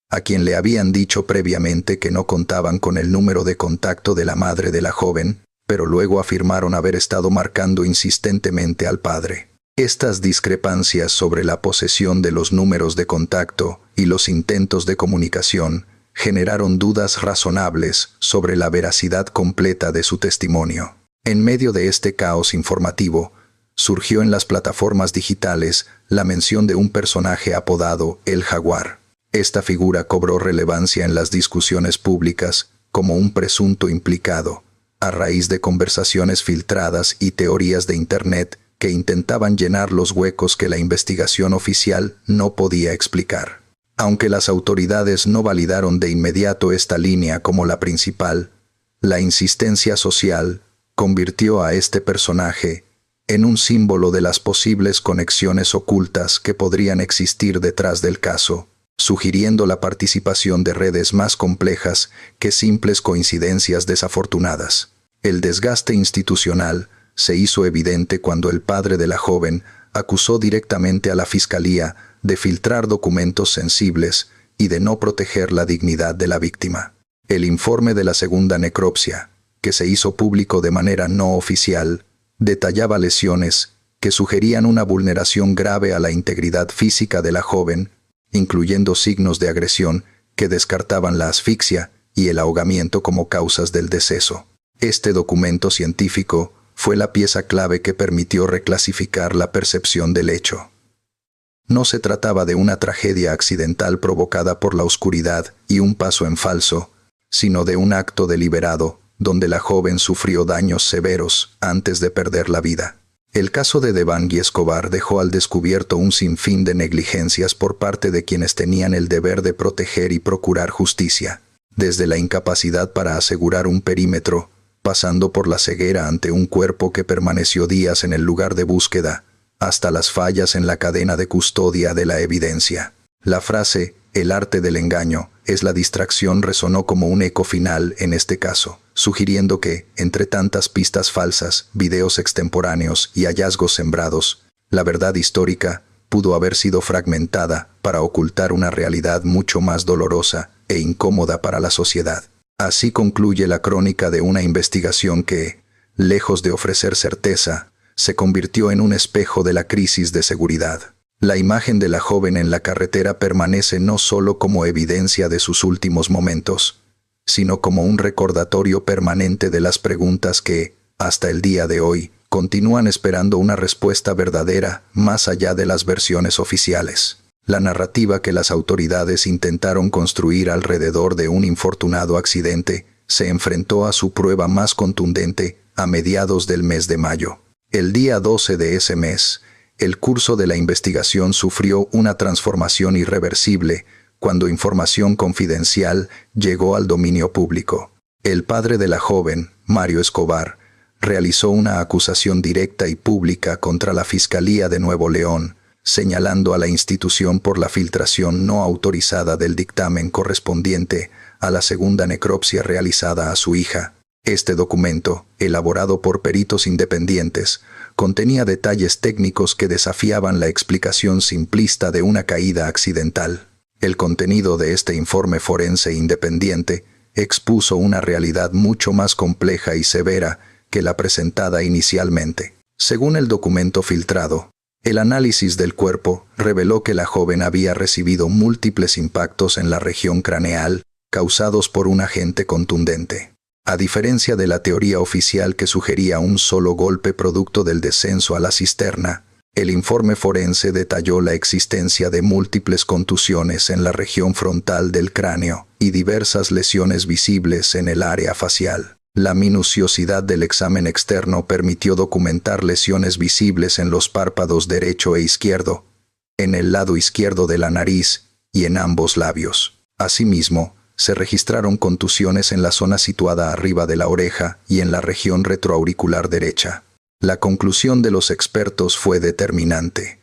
a quien le habían dicho previamente que no contaban con el número de contacto de la madre de la joven, pero luego afirmaron haber estado marcando insistentemente al padre. Estas discrepancias sobre la posesión de los números de contacto y los intentos de comunicación generaron dudas razonables sobre la veracidad completa de su testimonio. En medio de este caos informativo, surgió en las plataformas digitales la mención de un personaje apodado El Jaguar. Esta figura cobró relevancia en las discusiones públicas como un presunto implicado, a raíz de conversaciones filtradas y teorías de Internet que intentaban llenar los huecos que la investigación oficial no podía explicar. Aunque las autoridades no validaron de inmediato esta línea como la principal, la insistencia social convirtió a este personaje en un símbolo de las posibles conexiones ocultas que podrían existir detrás del caso, sugiriendo la participación de redes más complejas que simples coincidencias desafortunadas. El desgaste institucional se hizo evidente cuando el padre de la joven acusó directamente a la fiscalía de filtrar documentos sensibles y de no proteger la dignidad de la víctima. El informe de la segunda necropsia, que se hizo público de manera no oficial, detallaba lesiones que sugerían una vulneración grave a la integridad física de la joven, incluyendo signos de agresión que descartaban la asfixia y el ahogamiento como causas del deceso. Este documento científico fue la pieza clave que permitió reclasificar la percepción del hecho. No se trataba de una tragedia accidental provocada por la oscuridad y un paso en falso, sino de un acto deliberado, donde la joven sufrió daños severos antes de perder la vida. El caso de Devani Escobar dejó al descubierto un sinfín de negligencias por parte de quienes tenían el deber de proteger y procurar justicia, desde la incapacidad para asegurar un perímetro, pasando por la ceguera ante un cuerpo que permaneció días en el lugar de búsqueda, hasta las fallas en la cadena de custodia de la evidencia. La frase «el arte del engaño» es la distracción resonó como un eco final en este caso, sugiriendo que, entre tantas pistas falsas, videos extemporáneos y hallazgos sembrados, la verdad histórica pudo haber sido fragmentada para ocultar una realidad mucho más dolorosa e incómoda para la sociedad. Así concluye la crónica de una investigación que, lejos de ofrecer certeza, se convirtió en un espejo de la crisis de seguridad. La imagen de la joven en la carretera permanece no solo como evidencia de sus últimos momentos, sino como un recordatorio permanente de las preguntas que, hasta el día de hoy, continúan esperando una respuesta verdadera más allá de las versiones oficiales. La narrativa que las autoridades intentaron construir alrededor de un infortunado accidente se enfrentó a su prueba más contundente a mediados del mes de mayo. El día 12 de ese mes, el curso de la investigación sufrió una transformación irreversible cuando información confidencial llegó al dominio público. El padre de la joven, Mario Escobar, realizó una acusación directa y pública contra la Fiscalía de Nuevo León, señalando a la institución por la filtración no autorizada del dictamen correspondiente a la segunda necropsia realizada a su hija. Este documento, elaborado por peritos independientes, contenía detalles técnicos que desafiaban la explicación simplista de una caída accidental. El contenido de este informe forense independiente expuso una realidad mucho más compleja y severa que la presentada inicialmente. Según el documento filtrado, el análisis del cuerpo reveló que la joven había recibido múltiples impactos en la región craneal causados por un agente contundente. A diferencia de la teoría oficial que sugería un solo golpe producto del descenso a la cisterna, el informe forense detalló la existencia de múltiples contusiones en la región frontal del cráneo y diversas lesiones visibles en el área facial. La minuciosidad del examen externo permitió documentar lesiones visibles en los párpados derecho e izquierdo, en el lado izquierdo de la nariz y en ambos labios. Asimismo, se registraron contusiones en la zona situada arriba de la oreja y en la región retroauricular derecha. La conclusión de los expertos fue determinante.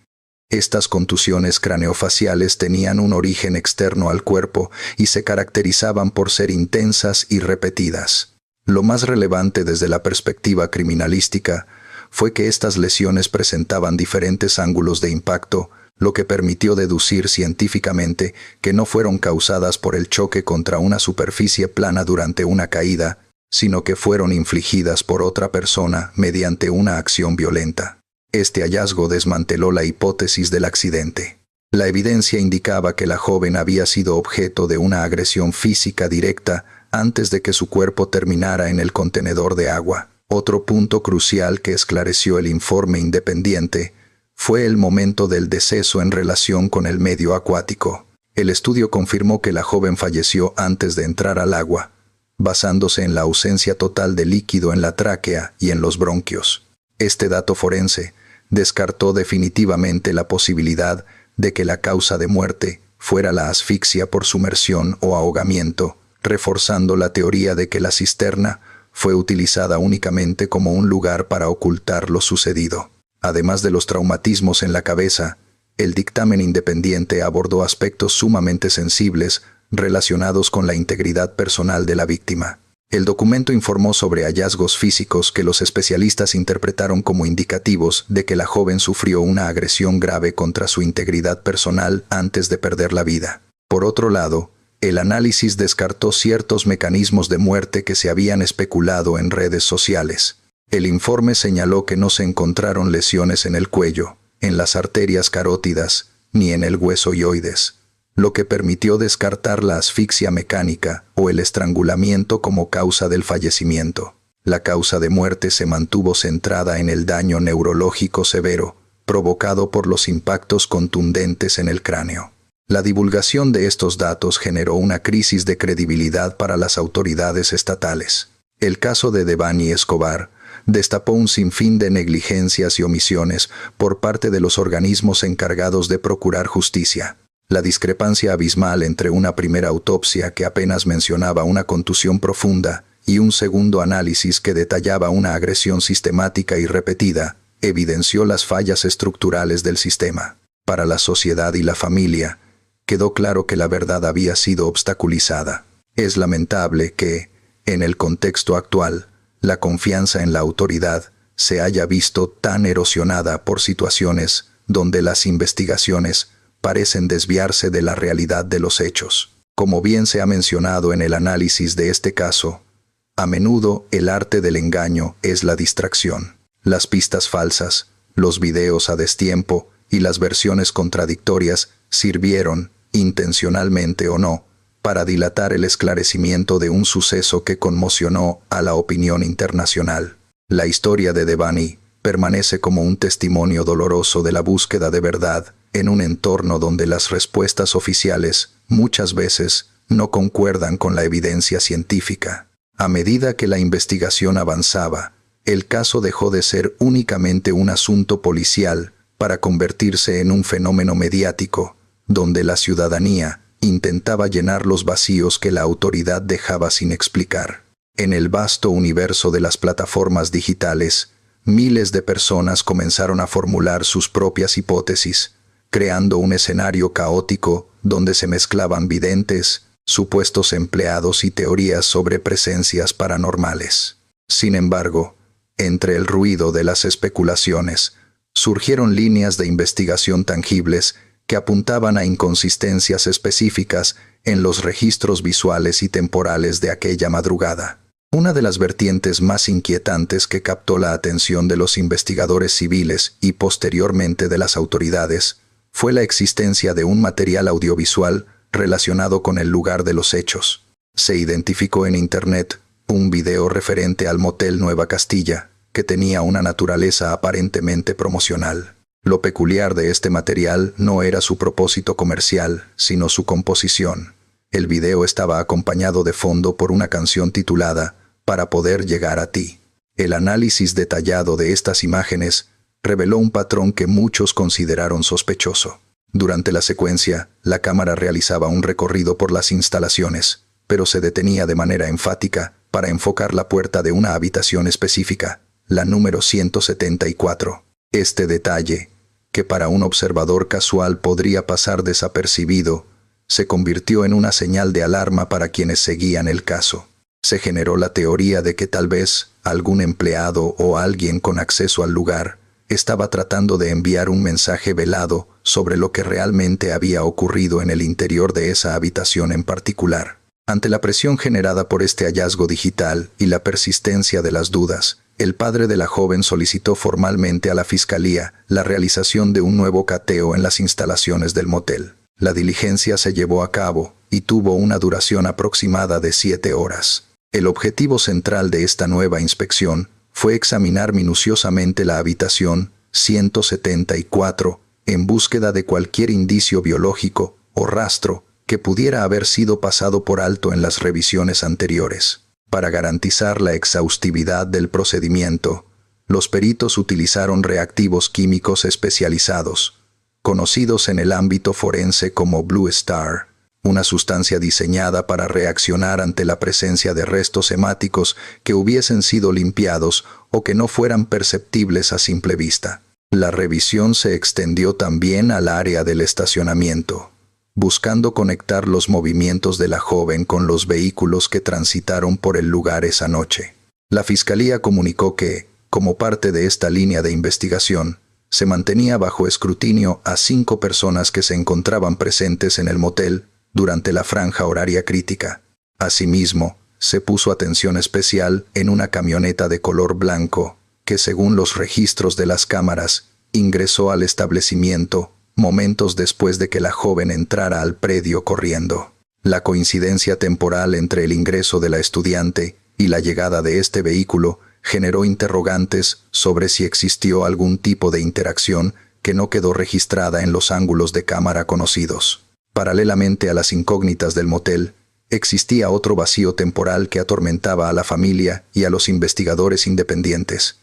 Estas contusiones craneofaciales tenían un origen externo al cuerpo y se caracterizaban por ser intensas y repetidas. Lo más relevante desde la perspectiva criminalística fue que estas lesiones presentaban diferentes ángulos de impacto, lo que permitió deducir científicamente que no fueron causadas por el choque contra una superficie plana durante una caída, sino que fueron infligidas por otra persona mediante una acción violenta. Este hallazgo desmanteló la hipótesis del accidente. La evidencia indicaba que la joven había sido objeto de una agresión física directa antes de que su cuerpo terminara en el contenedor de agua. Otro punto crucial que esclareció el informe independiente fue el momento del deceso en relación con el medio acuático. El estudio confirmó que la joven falleció antes de entrar al agua, basándose en la ausencia total de líquido en la tráquea y en los bronquios. Este dato forense descartó definitivamente la posibilidad de que la causa de muerte fuera la asfixia por sumersión o ahogamiento, reforzando la teoría de que la cisterna fue utilizada únicamente como un lugar para ocultar lo sucedido. Además de los traumatismos en la cabeza, el dictamen independiente abordó aspectos sumamente sensibles relacionados con la integridad personal de la víctima. El documento informó sobre hallazgos físicos que los especialistas interpretaron como indicativos de que la joven sufrió una agresión grave contra su integridad personal antes de perder la vida. Por otro lado, el análisis descartó ciertos mecanismos de muerte que se habían especulado en redes sociales. El informe señaló que no se encontraron lesiones en el cuello, en las arterias carótidas, ni en el hueso ioides, lo que permitió descartar la asfixia mecánica o el estrangulamiento como causa del fallecimiento. La causa de muerte se mantuvo centrada en el daño neurológico severo, provocado por los impactos contundentes en el cráneo. La divulgación de estos datos generó una crisis de credibilidad para las autoridades estatales. El caso de Devani Escobar destapó un sinfín de negligencias y omisiones por parte de los organismos encargados de procurar justicia. La discrepancia abismal entre una primera autopsia que apenas mencionaba una contusión profunda y un segundo análisis que detallaba una agresión sistemática y repetida, evidenció las fallas estructurales del sistema. Para la sociedad y la familia, quedó claro que la verdad había sido obstaculizada. Es lamentable que, en el contexto actual, la confianza en la autoridad se haya visto tan erosionada por situaciones donde las investigaciones parecen desviarse de la realidad de los hechos. Como bien se ha mencionado en el análisis de este caso, a menudo el arte del engaño es la distracción. Las pistas falsas, los videos a destiempo y las versiones contradictorias sirvieron, intencionalmente o no, para dilatar el esclarecimiento de un suceso que conmocionó a la opinión internacional. La historia de Devani permanece como un testimonio doloroso de la búsqueda de verdad en un entorno donde las respuestas oficiales muchas veces no concuerdan con la evidencia científica. A medida que la investigación avanzaba, el caso dejó de ser únicamente un asunto policial para convertirse en un fenómeno mediático, donde la ciudadanía intentaba llenar los vacíos que la autoridad dejaba sin explicar. En el vasto universo de las plataformas digitales, miles de personas comenzaron a formular sus propias hipótesis, creando un escenario caótico donde se mezclaban videntes, supuestos empleados y teorías sobre presencias paranormales. Sin embargo, entre el ruido de las especulaciones, surgieron líneas de investigación tangibles que apuntaban a inconsistencias específicas en los registros visuales y temporales de aquella madrugada. Una de las vertientes más inquietantes que captó la atención de los investigadores civiles y posteriormente de las autoridades fue la existencia de un material audiovisual relacionado con el lugar de los hechos. Se identificó en Internet un video referente al motel Nueva Castilla, que tenía una naturaleza aparentemente promocional. Lo peculiar de este material no era su propósito comercial, sino su composición. El video estaba acompañado de fondo por una canción titulada Para poder llegar a ti. El análisis detallado de estas imágenes reveló un patrón que muchos consideraron sospechoso. Durante la secuencia, la cámara realizaba un recorrido por las instalaciones, pero se detenía de manera enfática para enfocar la puerta de una habitación específica, la número 174. Este detalle, que para un observador casual podría pasar desapercibido, se convirtió en una señal de alarma para quienes seguían el caso. Se generó la teoría de que tal vez algún empleado o alguien con acceso al lugar estaba tratando de enviar un mensaje velado sobre lo que realmente había ocurrido en el interior de esa habitación en particular. Ante la presión generada por este hallazgo digital y la persistencia de las dudas, el padre de la joven solicitó formalmente a la fiscalía la realización de un nuevo cateo en las instalaciones del motel. La diligencia se llevó a cabo y tuvo una duración aproximada de 7 horas. El objetivo central de esta nueva inspección fue examinar minuciosamente la habitación 174 en búsqueda de cualquier indicio biológico o rastro que pudiera haber sido pasado por alto en las revisiones anteriores. Para garantizar la exhaustividad del procedimiento, los peritos utilizaron reactivos químicos especializados, conocidos en el ámbito forense como Blue Star, una sustancia diseñada para reaccionar ante la presencia de restos hemáticos que hubiesen sido limpiados o que no fueran perceptibles a simple vista. La revisión se extendió también al área del estacionamiento, buscando conectar los movimientos de la joven con los vehículos que transitaron por el lugar esa noche. La fiscalía comunicó que, como parte de esta línea de investigación, se mantenía bajo escrutinio a 5 personas que se encontraban presentes en el motel durante la franja horaria crítica. Asimismo, se puso atención especial en una camioneta de color blanco, que según los registros de las cámaras, ingresó al establecimiento momentos después de que la joven entrara al predio corriendo. La coincidencia temporal entre el ingreso de la estudiante y la llegada de este vehículo generó interrogantes sobre si existió algún tipo de interacción que no quedó registrada en los ángulos de cámara conocidos. Paralelamente a las incógnitas del motel, existía otro vacío temporal que atormentaba a la familia y a los investigadores independientes: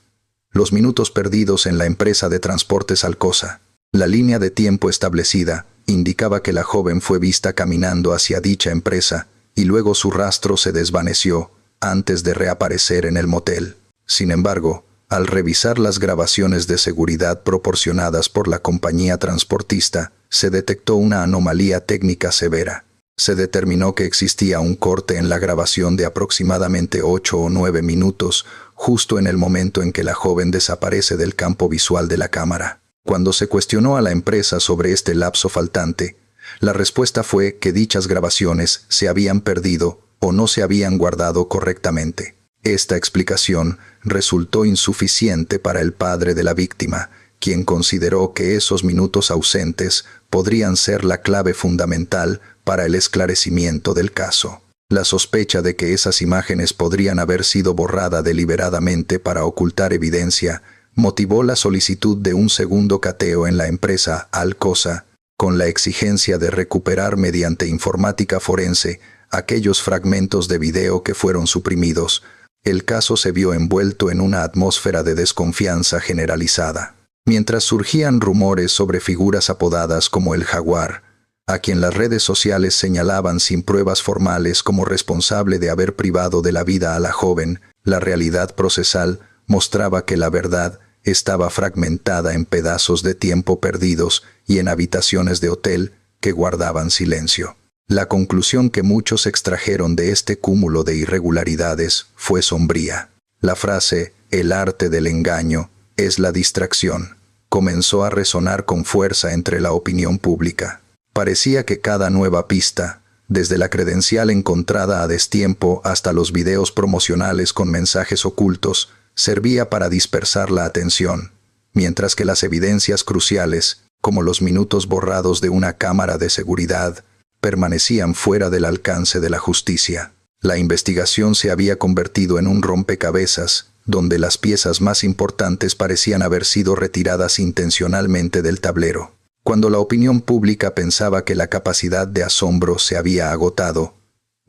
los minutos perdidos en la empresa de transportes Alcosa. La línea de tiempo establecida indicaba que la joven fue vista caminando hacia dicha empresa y luego su rastro se desvaneció antes de reaparecer en el motel. Sin embargo, al revisar las grabaciones de seguridad proporcionadas por la compañía transportista, se detectó una anomalía técnica severa. Se determinó que existía un corte en la grabación de aproximadamente 8 o 9 minutos, justo en el momento en que la joven desaparece del campo visual de la cámara. Cuando se cuestionó a la empresa sobre este lapso faltante, La respuesta fue que dichas grabaciones se habían perdido o no se habían guardado correctamente. Esta explicación resultó insuficiente para el padre de la víctima, quien consideró que esos minutos ausentes podrían ser la clave fundamental para el esclarecimiento del caso. La sospecha de que esas imágenes podrían haber sido borradas deliberadamente para ocultar evidencia motivó la solicitud de un segundo cateo en la empresa Alcosa, con la exigencia de recuperar mediante informática forense aquellos fragmentos de video que fueron suprimidos. El caso se vio envuelto en una atmósfera de desconfianza generalizada. Mientras surgían rumores sobre figuras apodadas como el Jaguar, a quien las redes sociales señalaban sin pruebas formales como responsable de haber privado de la vida a la joven, la realidad procesal mostraba que la verdad estaba fragmentada en pedazos de tiempo perdidos y en habitaciones de hotel que guardaban silencio. La conclusión que muchos extrajeron de este cúmulo de irregularidades fue sombría. La frase «el arte del engaño es la distracción» comenzó a resonar con fuerza entre la opinión pública. Parecía que cada nueva pista, desde la credencial encontrada a destiempo hasta los videos promocionales con mensajes ocultos, servía para dispersar la atención, mientras que las evidencias cruciales, como los minutos borrados de una cámara de seguridad, permanecían fuera del alcance de la justicia. La investigación se había convertido en un rompecabezas, donde las piezas más importantes parecían haber sido retiradas intencionalmente del tablero. Cuando la opinión pública pensaba que la capacidad de asombro se había agotado,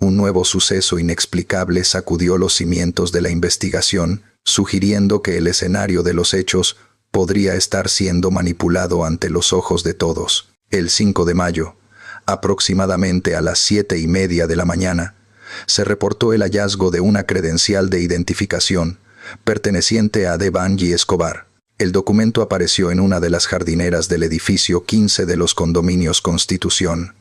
un nuevo suceso inexplicable sacudió los cimientos de la investigación, sugiriendo que el escenario de los hechos podría estar siendo manipulado ante los ojos de todos. El 5 de mayo, aproximadamente a las 7:30 de la mañana, se reportó el hallazgo de una credencial de identificación perteneciente a Devangy Escobar. El documento apareció en una de las jardineras del edificio 15 de los condominios Constitución,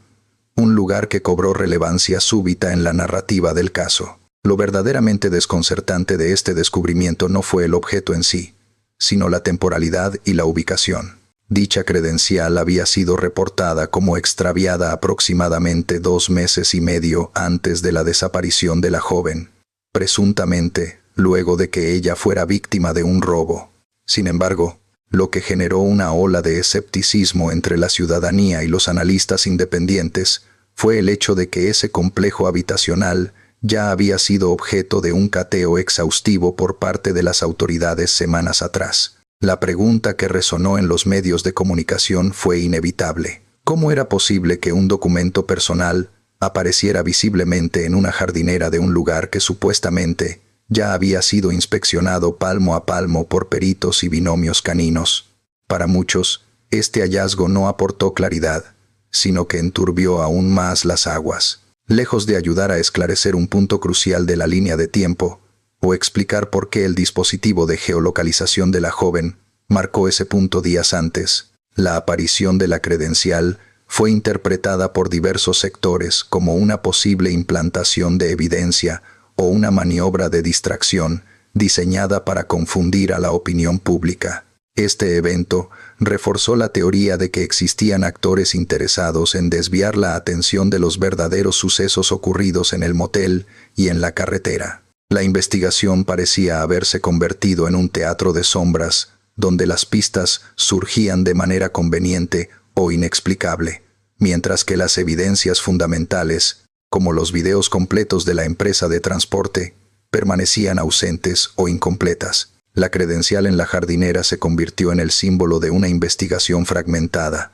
un lugar que cobró relevancia súbita en la narrativa del caso. Lo verdaderamente desconcertante de este descubrimiento no fue el objeto en sí, sino la temporalidad y la ubicación. Dicha credencial había sido reportada como extraviada aproximadamente 2 meses y medio antes de la desaparición de la joven, presuntamente luego de que ella fuera víctima de un robo. Sin embargo, lo que generó una ola de escepticismo entre la ciudadanía y los analistas independientes fue el hecho de que ese complejo habitacional ya había sido objeto de un cateo exhaustivo por parte de las autoridades semanas atrás. La pregunta que resonó en los medios de comunicación fue inevitable. ¿Cómo era posible que un documento personal apareciera visiblemente en una jardinera de un lugar que supuestamente ya había sido inspeccionado palmo a palmo por peritos y binomios caninos? Para muchos, este hallazgo no aportó claridad, sino que enturbió aún más las aguas. Lejos de ayudar a esclarecer un punto crucial de la línea de tiempo, o explicar por qué el dispositivo de geolocalización de la joven marcó ese punto días antes, la aparición de la credencial fue interpretada por diversos sectores como una posible implantación de evidencia o una maniobra de distracción diseñada para confundir a la opinión pública. Este evento reforzó la teoría de que existían actores interesados en desviar la atención de los verdaderos sucesos ocurridos en el motel y en la carretera. La investigación parecía haberse convertido en un teatro de sombras, donde las pistas surgían de manera conveniente o inexplicable, mientras que las evidencias fundamentales, como los videos completos de la empresa de transporte, permanecían ausentes o incompletas. La credencial en la jardinera se convirtió en el símbolo de una investigación fragmentada,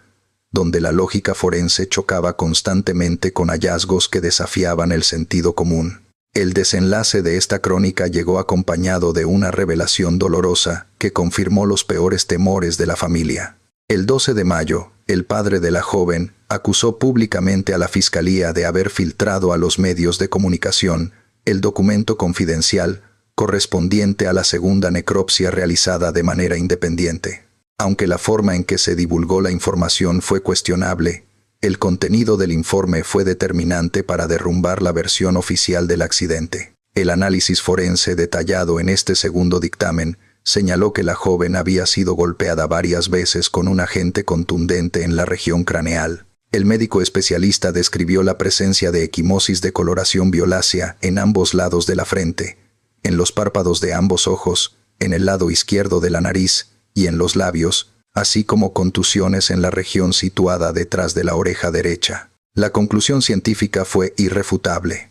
donde la lógica forense chocaba constantemente con hallazgos que desafiaban el sentido común. El desenlace de esta crónica llegó acompañado de una revelación dolorosa que confirmó los peores temores de la familia. El 12 de mayo, el padre de la joven acusó públicamente a la fiscalía de haber filtrado a los medios de comunicación el documento confidencial correspondiente a la segunda necropsia realizada de manera independiente. Aunque la forma en que se divulgó la información fue cuestionable, el contenido del informe fue determinante para derrumbar la versión oficial del accidente. El análisis forense detallado en este segundo dictamen señaló que la joven había sido golpeada varias veces con un agente contundente en la región craneal. El médico especialista describió la presencia de equimosis de coloración violácea en ambos lados de la frente, en los párpados de ambos ojos, en el lado izquierdo de la nariz y en los labios, así como contusiones en la región situada detrás de la oreja derecha. La conclusión científica fue irrefutable.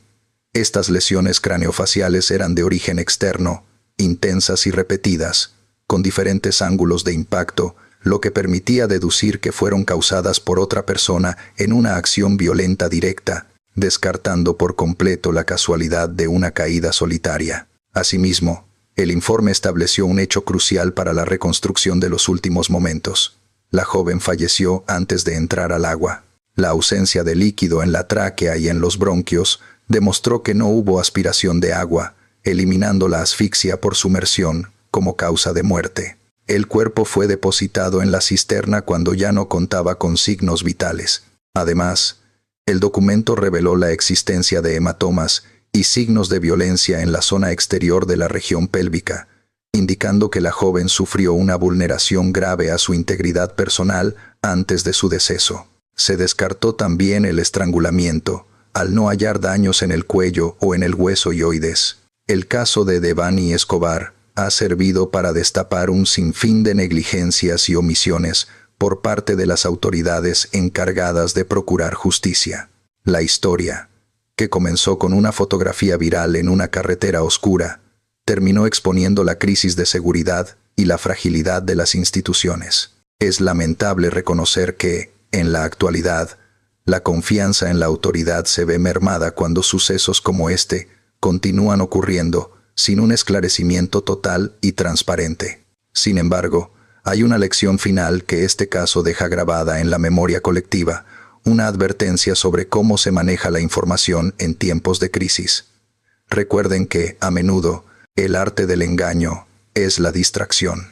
Estas lesiones craneofaciales eran de origen externo, intensas y repetidas, con diferentes ángulos de impacto, lo que permitía deducir que fueron causadas por otra persona en una acción violenta directa, descartando por completo la casualidad de una caída solitaria. Asimismo, el informe estableció un hecho crucial para la reconstrucción de los últimos momentos. La joven falleció antes de entrar al agua. La ausencia de líquido en la tráquea y en los bronquios demostró que no hubo aspiración de agua, eliminando la asfixia por sumersión como causa de muerte. El cuerpo fue depositado en la cisterna cuando ya no contaba con signos vitales. Además, el documento reveló la existencia de hematomas y signos de violencia en la zona exterior de la región pélvica, indicando que la joven sufrió una vulneración grave a su integridad personal antes de su deceso. Se descartó también el estrangulamiento, al no hallar daños en el cuello o en el hueso ioides. El caso de Devani Escobar ha servido para destapar un sinfín de negligencias y omisiones por parte de las autoridades encargadas de procurar justicia. La historia, que comenzó con una fotografía viral en una carretera oscura, terminó exponiendo la crisis de seguridad y la fragilidad de las instituciones. Es lamentable reconocer que, en la actualidad, la confianza en la autoridad se ve mermada cuando sucesos como este continúan ocurriendo sin un esclarecimiento total y transparente. Sin embargo, hay una lección final que este caso deja grabada en la memoria colectiva, una advertencia sobre cómo se maneja la información en tiempos de crisis. Recuerden que, a menudo, el arte del engaño es la distracción.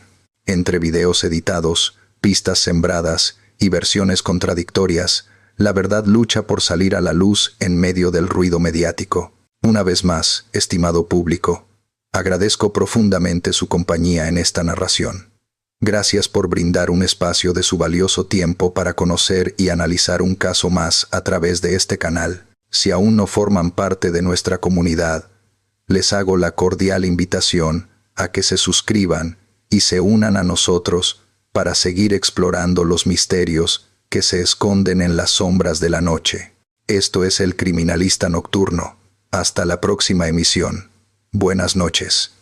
Entre videos editados, pistas sembradas y versiones contradictorias, la verdad lucha por salir a la luz en medio del ruido mediático. Una vez más, estimado público, agradezco profundamente su compañía en esta narración. Gracias por brindar un espacio de su valioso tiempo para conocer y analizar un caso más a través de este canal. Si aún no forman parte de nuestra comunidad, les hago la cordial invitación a que se suscriban y se unan a nosotros para seguir explorando los misterios que se esconden en las sombras de la noche. Esto es El Criminalista Nocturno. Hasta la próxima emisión. Buenas noches.